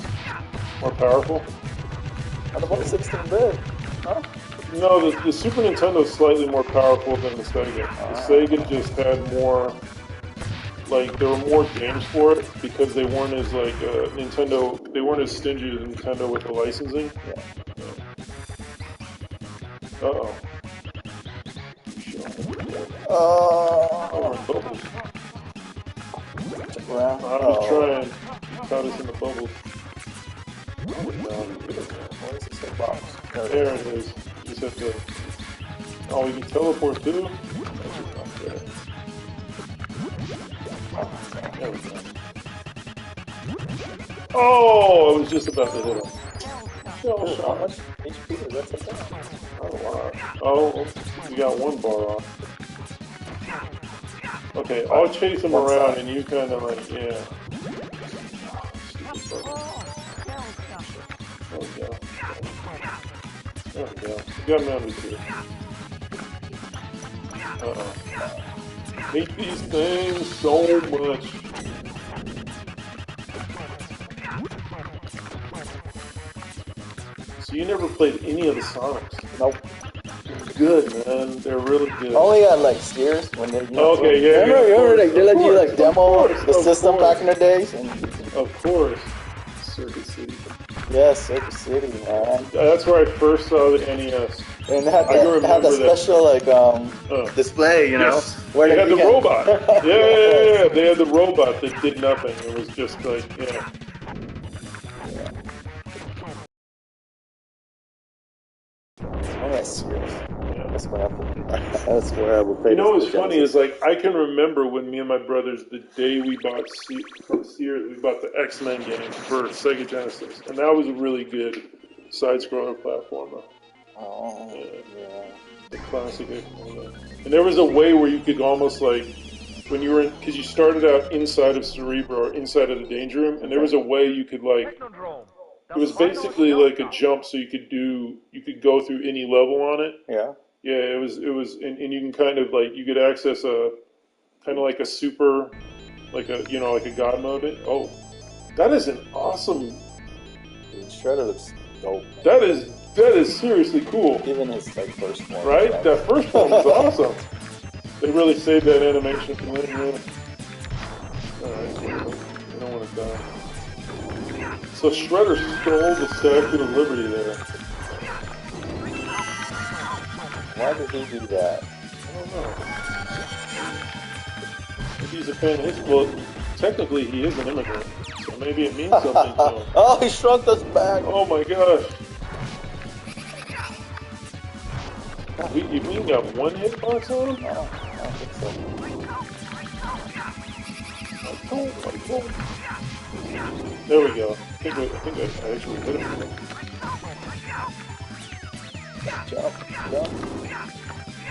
more powerful. What about the 16-bit? Huh? No, the Super Nintendo is slightly more powerful than the Sega. The Sega just had more, like, there were more games for it, because they weren't as, like, Nintendo, they weren't as stingy as Nintendo with the licensing. Yeah. Uh-oh. Oh. Bubbles. Check around. I was trying. Caught us in the bubbles. Where's this box? There it is. You just have to. Oh, you can teleport too? That's just not fair. There we go. Oh, I was just about to hit him. How much HP is that? Not a lot. Oh, you got one bar off. Okay, I'll chase him around and you kind of like, yeah. There we go. There we go. You got him under two. Uh-oh. Hate these things so much. So you never played any of the Sonics? Nope. Good, man. They're really good. Only at like Sears when they. Okay, yeah. Remember like they let you like demo the system course. back in the days. And, Of course. Circuit City. yeah, Circuit City, man. That's where I first saw the NES. And they had the special like display, you know. Yes. Where They had the can- robot. Yeah. They had the robot that did nothing. It was just like, yeah. Only at Sears. Yeah. That's where I would play. You know this what's funny is like I can remember when me and my brothers, the day we bought from Sears, we bought the X-Men game for Sega Genesis, and that was a really good side-scroller platformer. Oh, yeah. The classic X-Men game. And there was a way where you could almost like when you were in, because you started out inside of Cerebro or inside of the Danger Room, and there was a way you could like. It was basically like a jump, so you could go through any level on it. Yeah. Yeah, it was, and you can kind of like, you could access a, kind of like a super, like a, you know, like a god mode. Oh, that is an awesome. Shredder looks dope. That is seriously cool. Even his like first one. Right? That first one was awesome. They really saved that animation from it. Alright, we don't want to die. So Shredder stole the Statue of Liberty there. Why did he do that? I don't know. If he's a fan of his, well, technically he is an immigrant, so maybe it means something to him. Oh, he shrunk us back. Oh my gosh. We even got one hitbox on him? No, I don't think so. There we go. I think I actually hit him. Jump.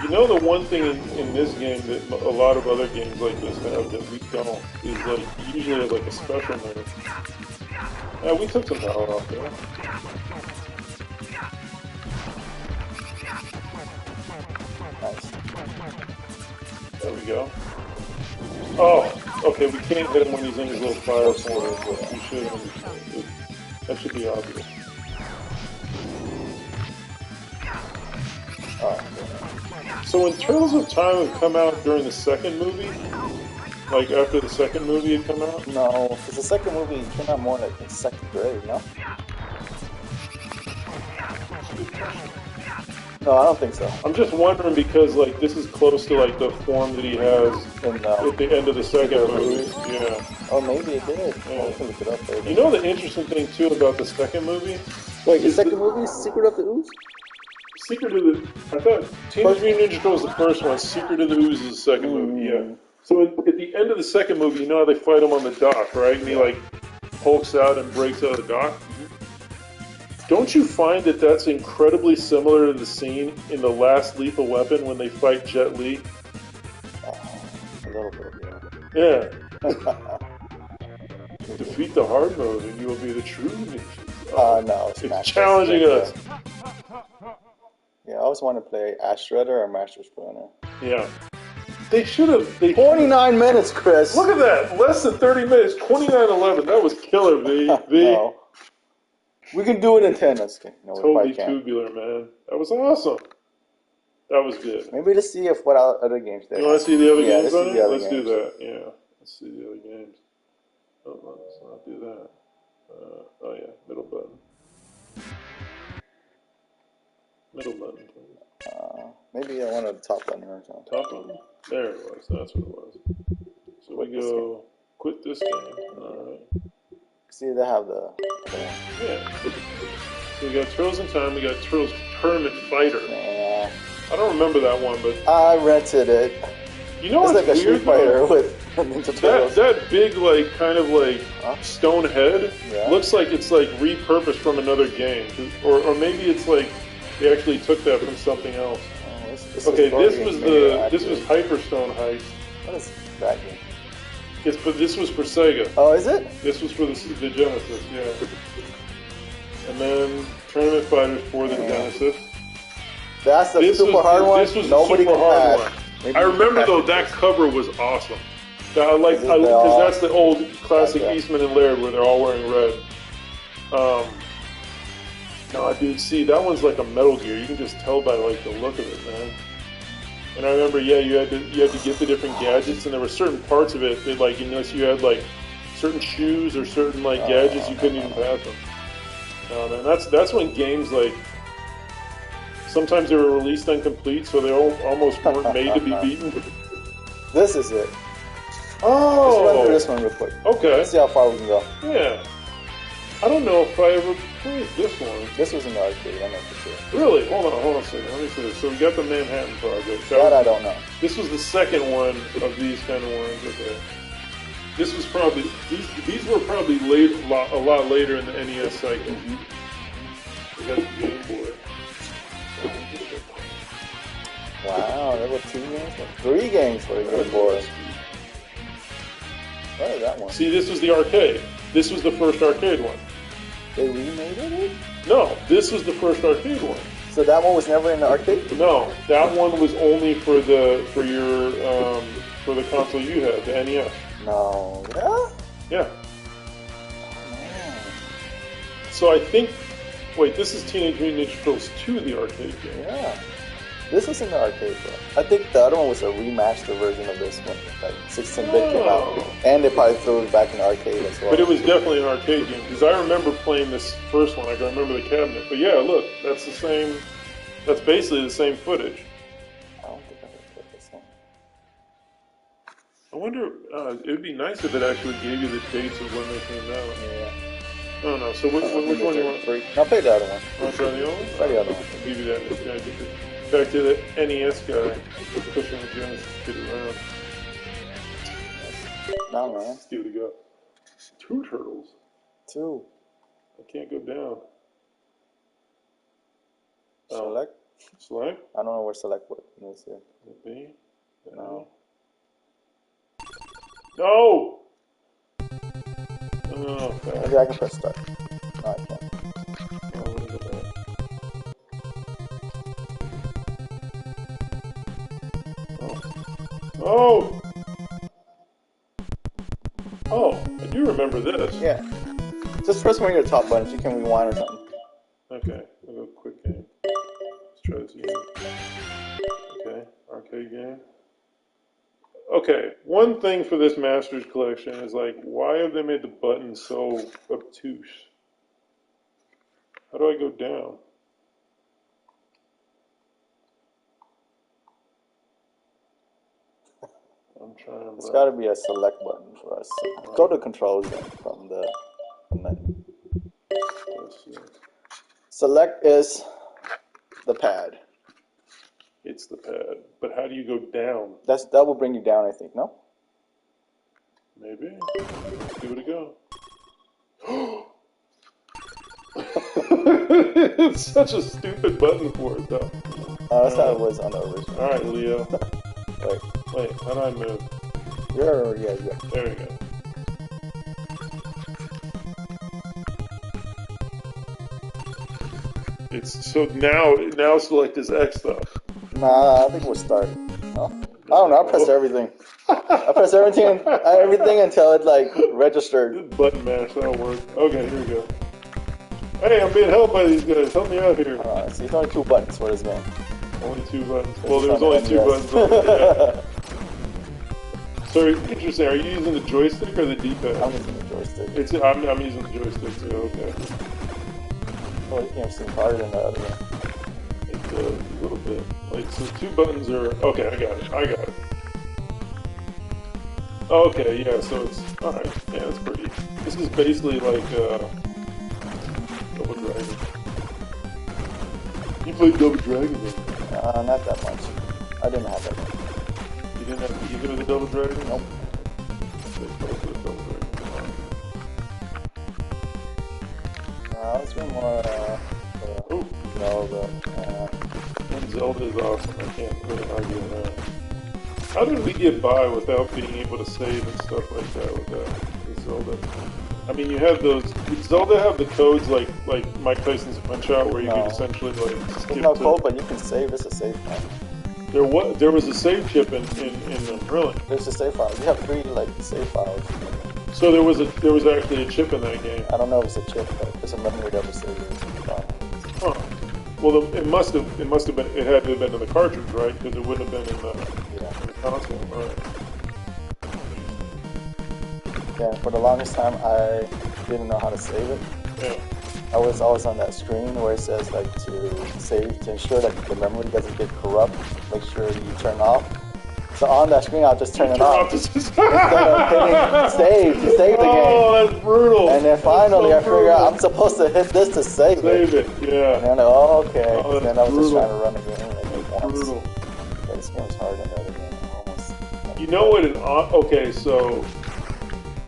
You know the one thing in this game that a lot of other games like this have that we don't is like usually has like a special move. Yeah, we took some power off there. Nice. There we go. Oh, okay, we can't hit him when he's in his little fire form, but we should understand. That should be obvious. So when Turtles of Time had come out during the second movie, like after the second movie had come out? No, because the second movie came out more like in second grade, no? No, I don't think so. I'm just wondering because like this is close to like the form that he has And, at the end of the second Secret of the movie. Ooze? Yeah. Oh, maybe it did. Yeah. Well, we can look it up later. You know the interesting thing too about the second movie? Wait, the is second movie is Secret of the Ooze? Secret of the... I thought Teenage Mutant Ninja Turtles was the first one. Secret of the Ooze is the second movie, yeah. So at the end of the second movie, you know how they fight him on the dock, right? And he like hulks out and breaks out of the dock? Don't you find that that's incredibly similar to the scene in the last Lethal Weapon when they fight Jet Li? A little bit, Yeah. Defeat the hard mode and you will be the true ninja. No, it's challenging us. Yeah, I always want to play Ash Shredder or Master Splinter. Yeah. They should have... 49 minutes, Chris! Look at that! Less than 30 minutes. 29:11. That was killer, V. No. We can do it in 10. Let's get, no, Totally tubular, man. That was awesome. That was good. Maybe to see if what other games there. You want to see the other games let's on see it? the other Let's games. do that. Yeah. Let's see the other games. Oh, let's not do that. Oh, yeah. Middle button. Middle button, please. Maybe I wanted the top button or something. Top button? There it was. That's what it was. So we go, quit this game. Alright. See, they have the... Yeah. So we got Turtles in Time. We got Turtles Tournament Fighter. Yeah. I don't remember that one, but... I rented it. You know what's like a weird, Street Fighter with Ninja Turtles. That big, like, kind of like stone head looks like it's like repurposed from another game, or maybe it's like they actually took that from something else. Oh, this was Hyperstone Heist. What is that game? But this was for Sega. Oh, is it? This was for the Genesis, yeah. And then Tournament Fighters for the Genesis. That's the super hard one. This was Nobody the super hard one. I remember though that cover was awesome. Because that's the old classic Eastman and Laird where they're all wearing red. No, dude, see that one's like a Metal Gear. You can just tell by like the look of it, man. And I remember, you had to get the different gadgets, and there were certain parts of it that like unless you had like certain shoes or certain like gadgets, you couldn't even pass them. Man, that's when games like. Sometimes they were released incomplete, so they almost weren't made to be beaten. This is it. Oh! Let's run through this one real quick. Okay. Let's see how far we can go. Yeah. I don't know if I ever played this one. This was in the arcade, I know for sure. Really? Hold on a second. Let me see this. So we got the Manhattan Project. That I don't know. This was the second one of these kind of ones. Okay. This was probably... These were probably a lot later in the NES cycle. We got the Game Boy. Wow, there were 2 games? 3 games for the Game Boy. What is that one? See, this was the arcade. This was the first arcade one. They remade it? No, this was the first arcade one. So that one was never in the arcade? No, that one was only for the console you had, the NES. No. Yeah? Yeah. Oh, man. So I think... Wait, this is Teenage Mutant Ninja Turtles 2, the arcade game. Yeah. This was in the arcade, though. I think the other one was a remastered version of this one. Like 16-bit came out. And they probably threw it back in the arcade as well. But it was definitely an arcade game, because I remember playing this first one. I can remember the cabinet. But yeah, look, that's the same... That's basically the same footage. I don't think I ever played this one. I wonder... it would be nice if it actually gave you the dates of when they came out. Yeah. Oh, no. So which one do you want? I'll play the other one. Want to try the other one? Try the other one. I'll give you that. Back to the NES guy, pushing the Genesis kid around. No, man. Let's give it a go. 2 turtles. 2. I can't go down. Select? Select? I don't know where select was. Let's see. Is it B? No. No! Oh, okay. Maybe I can press start. No, I can't. Oh, what is it? Oh! Oh, I do remember this. Yeah. Just press one of your top buttons. You can rewind or something. Okay, we'll go quick game. Let's try this again. Okay, arcade game. Okay, one thing for this Masters Collection is like, why have they made the buttons so obtuse? How do I go down? I'm trying. It's got to be a select button for us. Go to controls then from the menu. Let's see. Select is the pad. It's the pad. But how do you go down? That will bring you down, I think. No? Maybe. Let's give it a go. It's such a stupid button for it, though. That's how it was on the original. All right, Leo. Wait, How do I move? yeah. There we go. It's so now select is X though. Nah, I think we'll start. No? I don't know. I pressed everything. I pressed everything until it like registered. Button mash, that'll work. Okay, here we go. Hey, I'm being helped by these guys. Help me out here. See, it's only 2 buttons for this game. Only 2 buttons. Well, there's only 2 buttons. Yeah. So, interesting. Are you using the joystick or the D-pad? I'm using the joystick. I'm using the joystick too. Okay. Oh, you can't seem harder than the other one. It's a little bit. Like, so 2 buttons are... Okay, I got it. Okay, yeah, so it's... Alright, yeah, it's pretty... This is basically like, Double Dragon. You played Double Dragon, then? Not that much. I didn't have that much. You didn't have either of the Double Dragons? Nope. It's been more, Zelda. And Zelda is awesome. I can't really argue with that. How did we get by without being able to save and stuff like that with Zelda? I mean, you have those. Did Zelda have the codes like Mike Tyson's Punch Out, where you could essentially like skip There's no code, but you can save. It's a save file. There was a save chip in really. There's a save file. You have 3 like save files. So there was actually a chip in that game. I don't know if it's a chip, but there's a memory that was saved. Huh. Well, it must have been. It had to have been in the cartridge, right? Because it wouldn't have been in the console, right? Yeah. For the longest time, I didn't know how to save it. Yeah. I was always on that screen where it says like to save to ensure that the memory doesn't get corrupt. Make sure you turn off. So on that screen, I'll just turn it off instead of hitting save to save the game. Oh, that's brutal. And then finally, I figure out I'm supposed to hit this to save it. Save it, yeah. And then I'm like, oh, okay. Oh, And then I was brutal. just trying to run the game like once. Brutal. Yeah, this game was harder than the other game. You know what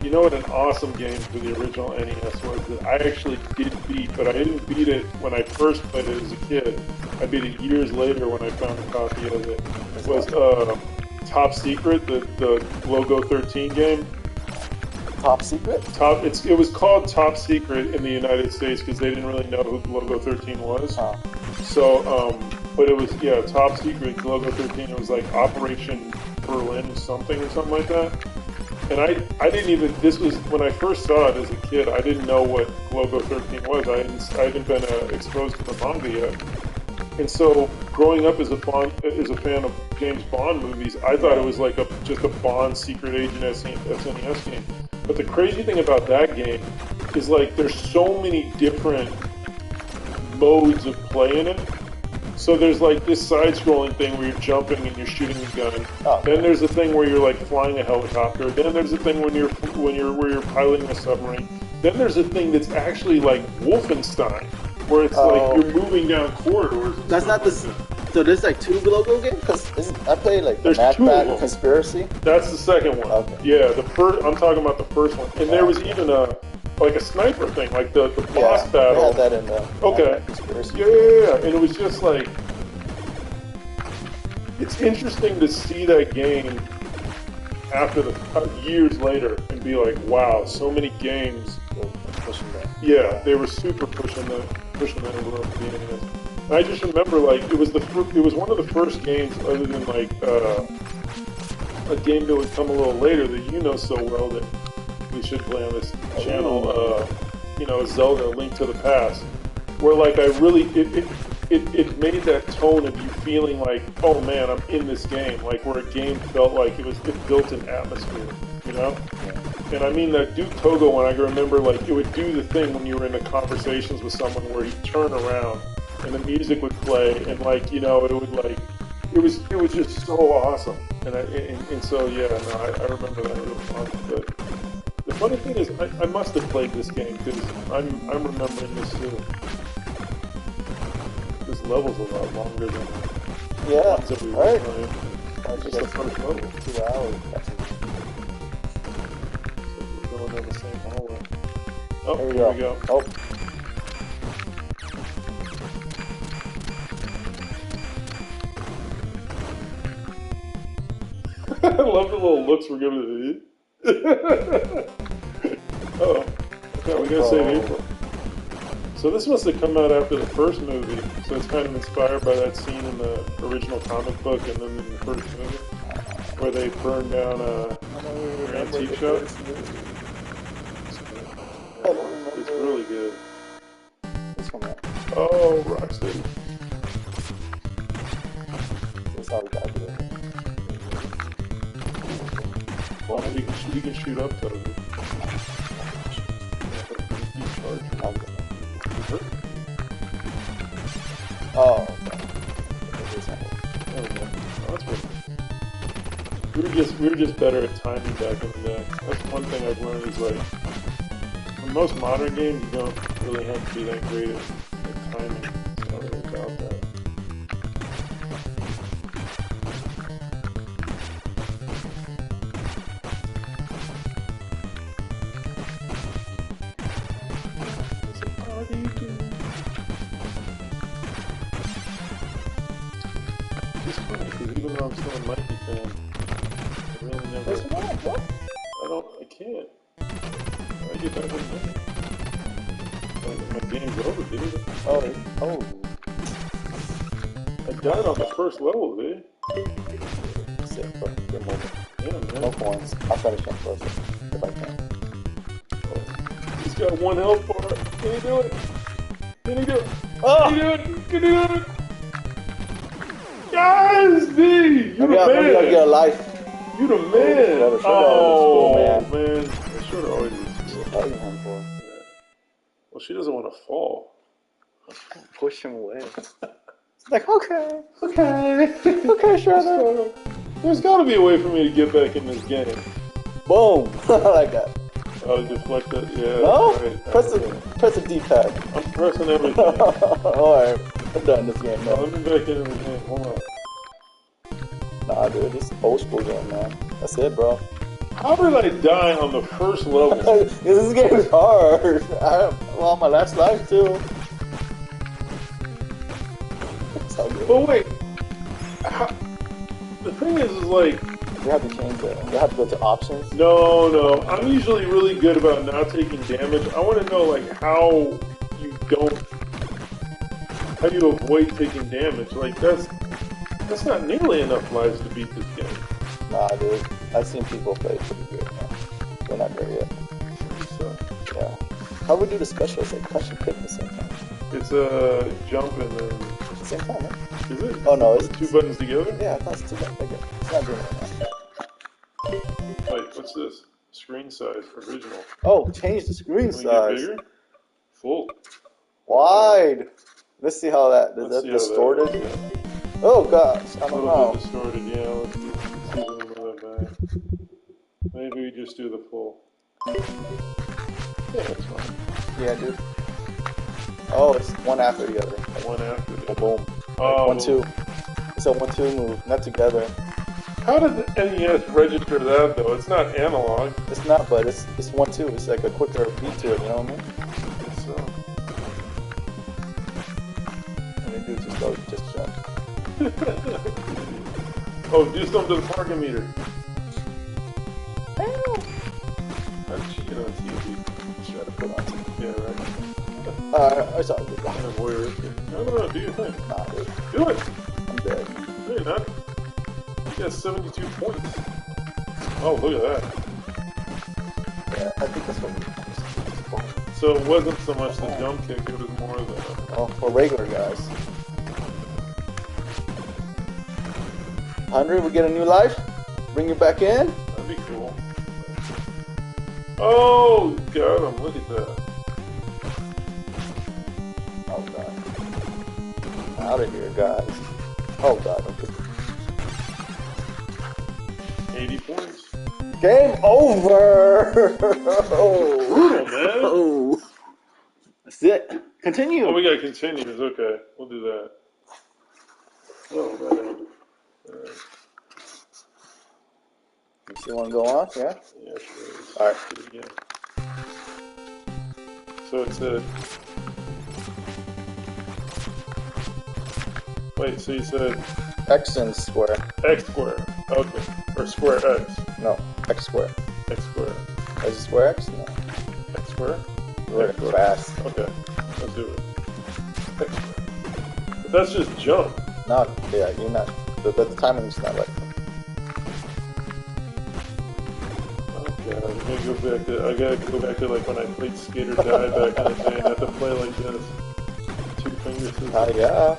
you know what an awesome game for the original NES was that I actually did beat, but I didn't beat it when I first played it as a kid. I beat it years later when I found a copy of it. It was Top Secret, the Logo 13 game. Top Secret? It was called Top Secret in the United States because they didn't really know who Logo 13 was. Oh. So, but it was, Top Secret, Logo 13. It was like Operation Berlin something like that. And I didn't even, this was, when I first saw it as a kid, I didn't know what Logo 13 was. I hadn't been exposed to the manga yet. And so, growing up as a fan of James Bond movies, I thought it was like just a Bond secret agent SNES game. But the crazy thing about that game is like there's so many different modes of play in it. So there's like this side-scrolling thing where you're jumping and you're shooting a gun. Oh. Then there's a thing where you're like flying a helicopter. Then there's a thing where you're piloting a submarine. Then there's a thing that's actually like Wolfenstein, where it's like you're moving down corridors. That's not the. So there's like 2 Logo games? Because I played like the Mad Max Conspiracy. That's the second one. Okay. Yeah, I'm talking about the first one. And there was even a sniper thing, like the boss battle. They had that in the Mad Max Conspiracy. Yeah. And it was just like, it's interesting to see that game after years later and be like, wow, so many games. Pushing that. Yeah, they were super pushing that envelope at the NES. And I just remember, like, it was one of the first games, other than like a game that would come a little later that you know so well that we should play on this channel. Zelda: Link to the Past, where like it made that tone of you feeling like, oh man, I'm in this game, like where a game felt like it built an atmosphere, you know. And I mean that Duke Togo one, I can remember like it would do the thing when you were in the conversations with someone where he'd turn around and the music would play and like, it would like, it was just so awesome. And so yeah, no, I remember that real fond. But the funny thing is, I must have played this game because I'm remembering this too. This level's a lot longer than the ones that we were playing. It's just the first level. 2 hours. So we're going down the same hallway. Oh, Here here we go. Oh. I love the little looks we're giving to you. Oh, okay, we gotta save April. So this must have come out after the first movie, so it's kind of inspired by that scene in the original comic book and then in the first movie, where they burn down an antique shop. It's really good. Oh, Rocksteady. That's how we gotta do it. Well, you can shoot up to it. Oh. We were just better at timing back in the day. That's one thing I've learned is like, in most modern games, you don't really have to be that great at timing. It's not really about that. It's funny because even though I'm still a Mikey fan, I really never. I can't. I get back in the game. My game's over, dude. Oh. I died on the first level, dude. Sick, bro. Good moment. Yeah, man. No points. I'll finish him first if I can. Oh. He's got one health bar. Can he do it? Can he do it? Oh! Can he do it? Can he do it? Yes, D! You the man! Maybe I'll get a life. You the man! Oh, man. I should have always been What are you him for? Well, she doesn't want to fall. Push him away. It's like, okay, Shredder. There's got to be a way for me to get back in this game. Boom! I like that. Oh, deflect it? Yeah. No? Right. Press the D-pad. I'm pressing everything. Alright, I'm done this game, No, man. let me back into the game. Hold on. Nah, dude, this is old school game, man. That's it, bro. How did I die on the first level? This game is hard. Well, my last life, too. But wait. The thing is like... You have to change it. You have to go to options. No. I'm usually really good about not taking damage. I want to know, like, how you avoid taking damage. Like, that's not nearly enough lives to beat this game. Nah, dude. I've seen people play pretty good, man. They're not there yet. So, Yeah. How would we do the specials? Like, punch and kick at the same time. it's a jump and then... At the same time, right? Is it? Oh, no, it's... Two buttons together? Yeah, I thought it's too bad. Okay. It's not doing it now. Like, what's this? Screen size, original. Oh, change the screen Can we get size. bigger? Full. Wide. Let's see how that... Is Let's that see how distorted? yeah. Oh, gosh. I A don't little know. bit distorted, yeah. Let's see if we can move that back. Maybe we just do the full. Yeah, that's fine. Yeah, dude. Oh, it's one after the other. One after the Oh, boom. Oh. 1-2. It's a 1-2 move, not together. How did the NES register that though? It's not analog. It's not, but it's 1-2. It's like a quicker beat to it, you know what I mean? So And they do just go, just jump. oh, do something to the parking meter. I'm cheating on TV. Try to put on TV. Yeah, right. It's all good. Kind of voyeuristic. No, do your thing. Nah, dude. Do it. I'm dead. No, you're not. You got 72 points. Oh, look at that. Yeah, I think that's what we So it wasn't so much the jump kick, it was more the... Oh, for regular guys. 100, we get a new life? Bring you back in? That'd be cool. Oh, got him. Look at that. Oh, God. Out of here, guys. Oh, God. Okay. Game over! Brutal, man. Oh, that's it. Continue. Oh, we got continues. Okay, we'll do that. Oh, man. You still want to go on? Yeah? Yeah, sure. Alright. Do it again. So it said. Wait, so you said X and square. x square. Okay. Or square x. No, X square. X square. Is it square X? No. X square? We're X square. fast. Okay, let's do it. X square. But that's just jump. No, yeah, you're not. The timing's not right. Okay, I gotta go back to like when I played Skate or Die back in the day and I had to play like this. 2 fingers. Yeah.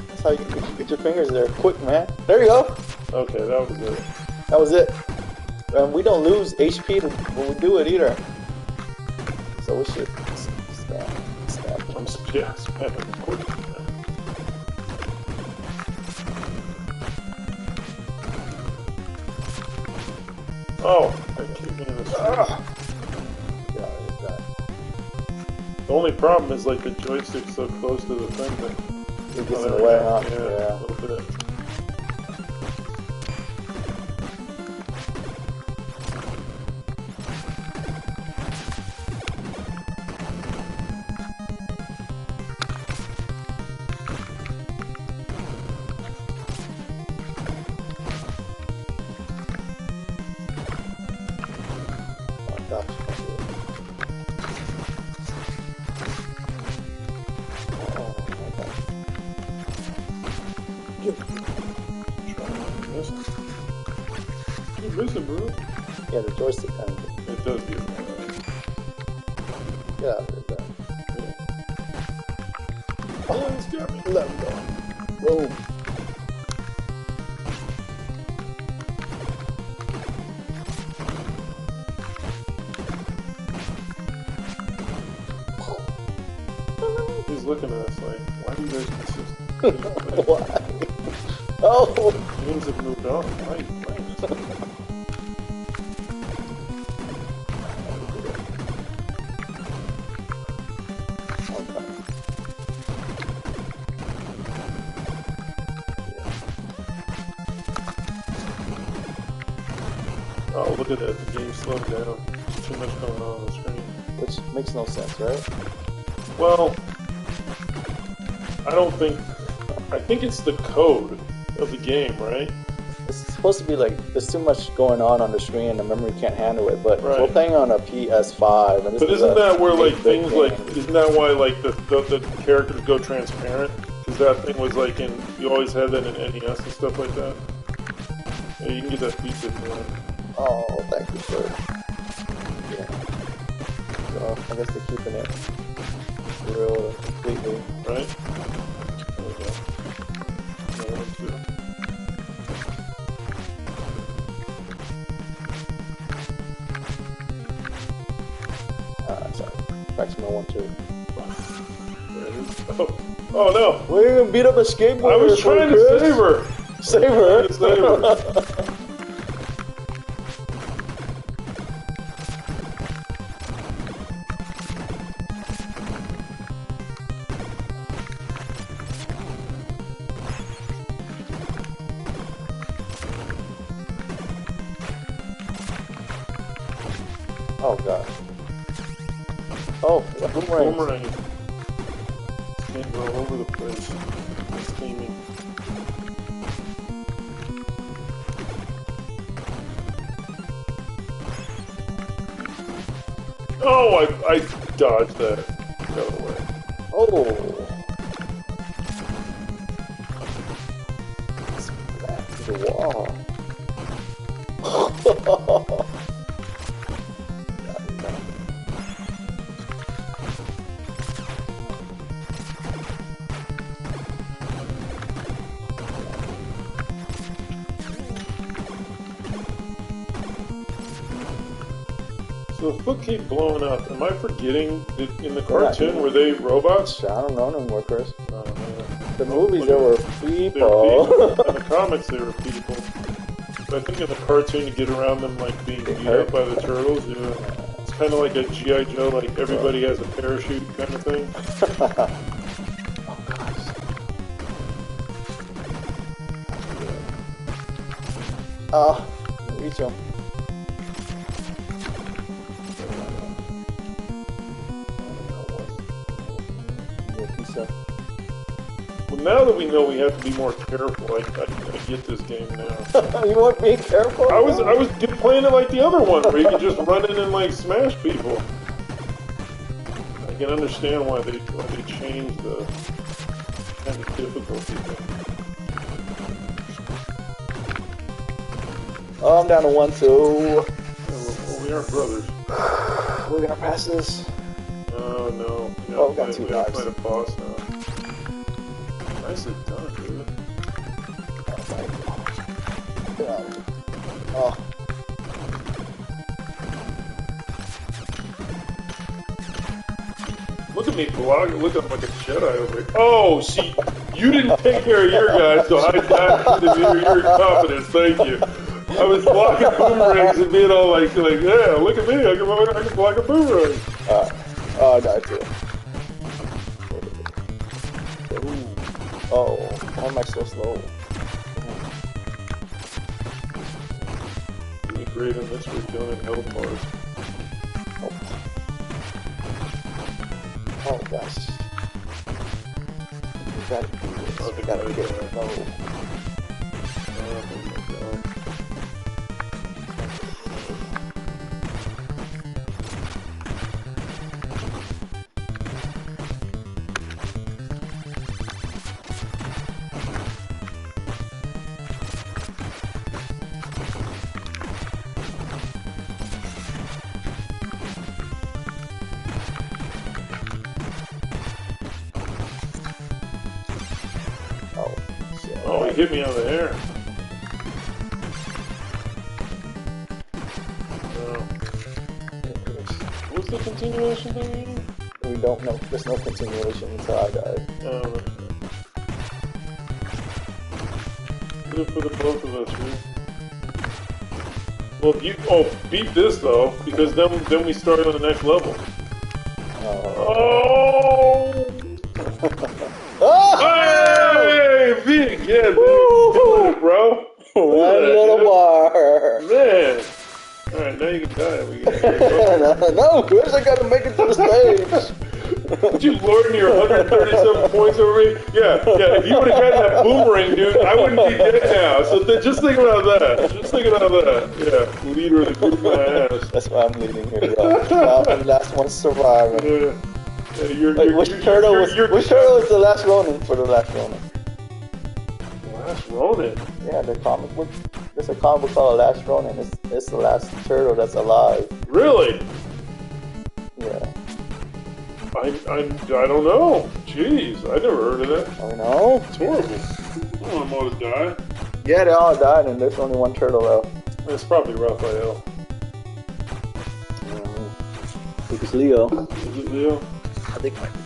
That's how you get your fingers there quick, man. There you go. Okay, that was it. That was it. And we don't lose HP when we do it either. So we should spam. I'm spamming quick. Oh, I keep getting this. Yeah, it's that. The only problem is like the joystick's so close to the thing that It gets oh, in there the we way, go. huh? Yeah, a little bit. You're missing, bro. Yeah, the joystick kind of. It does get Get out of there, Oh, it's got me. Let him go. Boom. He's looking at us like, why do you guys consist? Why? Oh! Games have moved on. Why are you playing this? Oh, look at that. The game slowed down. Too much going on the screen. Which makes no sense, right? Well, I think it's the code of the game, right? It's supposed to be like, there's too much going on the screen and the memory can't handle it, but Right. we're playing on a PS5. And this But is isn't that where like 8-bit things game. like, isn't that why like the characters go transparent? Because that thing was like in, you always had that in NES and stuff like that. Yeah, you can get that pizza if you want. Oh, thank you, sir. Yeah. So, I guess they're keeping it real completely. Right? There we go. No, that's good. Sorry. Back to my 1-2. There it is. Oh no! We're gonna beat up a skateboarder. I was trying to Chris. save her! Save her? I was trying to save her. Oh god. Oh, it's a boomerang. Boomerang. Can't all over the place. It's steaming. Oh, I dodged that. Got away. Oh. Back to the wall. So the foot keep blowing up. Am I forgetting that in the cartoon were they robots? I don't know anymore, Chris. Oh, man. The movies, there were They were people. people. In the comics, they were people. I think in the cartoon you get around them like being beat up by the turtles. Yeah. It's kind of like a G.I. Joe, like everybody has a parachute kind of thing. Oh, reach him. Well, now that we know we have to be more careful, I get this game now. You want me careful? I was playing it like the other one, where you can just run in and like smash people. I can understand why they changed the kind of difficulty. Oh, I'm down to 1-2. Well, we are brothers. We're gonna pass this. Oh no. Oh, we got 2 lives. Fight a boss now. Nicely done, dude. Oh. Look at me blocking. Look, I'm like a Jedi over here. Oh, see, you didn't take care of your guys, so I got your confidence. Thank you. I was blocking boomerangs and being all like, yeah, look at me. I can block a boomerang. Oh, I died too. Oh, why am I so slow? Really great on this. We're killing health bars. Oh gosh. We gotta do this. We gotta get it. No. Oh my god. Oh, he hit me out of the air. What's the continuation thing again? We don't know. There's no continuation until I die. Good for the both of us, man. Well, beat this though, because then we start on the next level. Oh! Hey, V again, man. Bro. One little bar. Man. Alright, now you can die. No, Chris, I gotta make it to the stage. Did you lording your 137 points over me? Yeah. If you would have gotten that boomerang, dude, I wouldn't be dead now. So just think about that. Yeah. Leader of the group, my ass. That's why I'm leading here, bro. I'm the last one surviving. Yeah. Which turtle is the last Ronin for the last Ronin? Last Ronin? Yeah, the comic book. There's a comic book called Last Ronin. It's the last turtle that's alive. Really? Yeah. I don't know. Jeez, I never heard of that. I know. It's horrible. I don't want them all to die. Yeah, they all died, and there's only one turtle left. It's probably Raphael. I think it's Leo. Is it Leo? I think it might be.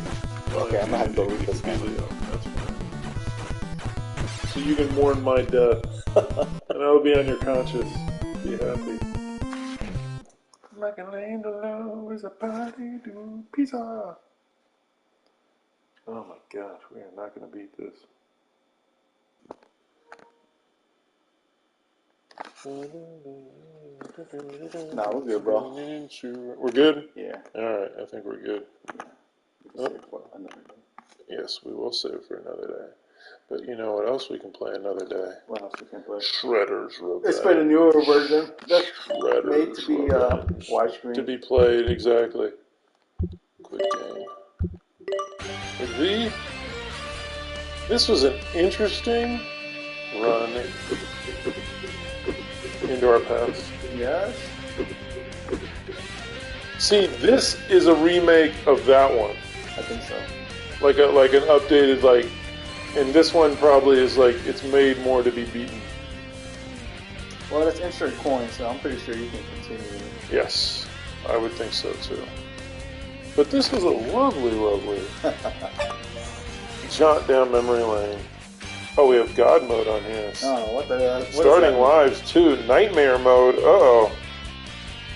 Okay, I'm gonna have to go read this now. Leo. That's fine. So you can mourn my death, and I'll be on your conscience. Be happy. Like a land low is a party to pizza. Oh my gosh, we are not going to beat this. Nah, we're good, bro. We're good? Yeah. Alright, I think we're good. Save for another day. Yes, we will save for another day. But you know what else we can play another day? What else we can play? Shredder's Revenge. It's been a newer version. That's Shredder's made to be widescreen. To be played, exactly. Good game. V, this was an interesting run into our past. Yes. See, this is a remake of that one. I think so. Like an updated, and this one probably is it's made more to be beaten. Well, it's insert coins, so I'm pretty sure you can continue. Yes, I would think so too. But this was a lovely jaunt down memory lane. Oh, we have God mode on here. Oh, what the? What Starting lives too. Nightmare mode. Uh-oh.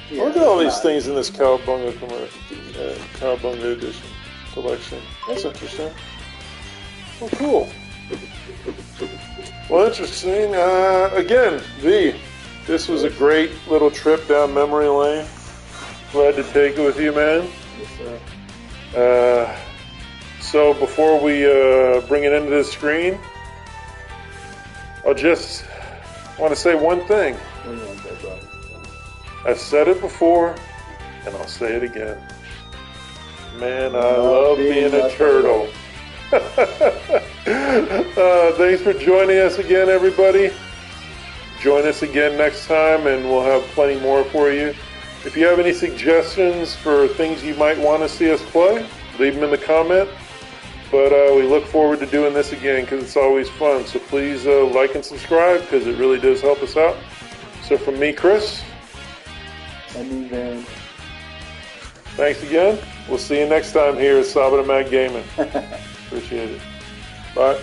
Yeah, Look at all these not- things in this Cowabunga Cowabunga edition collection. That's interesting. Oh, cool. Well, interesting. Again, V, this was a great little trip down memory lane. Glad to take it with you, man. Yes, sir. So before we bring it into the screen, I'll just want to say one thing. What do you want to say, bro? I've said it before, and I'll say it again. Man, I love being a turtle. Thanks for joining us again, everybody. Join us again next time, and we'll have plenty more for you. If you have any suggestions for things you might want to see us play, leave them in the comment. But we look forward to doing this again because it's always fun. So please like and subscribe because it really does help us out. So from me, Chris. And even. Thanks again. We'll see you next time here at Sabadamag Gaming. Appreciate it. Bye.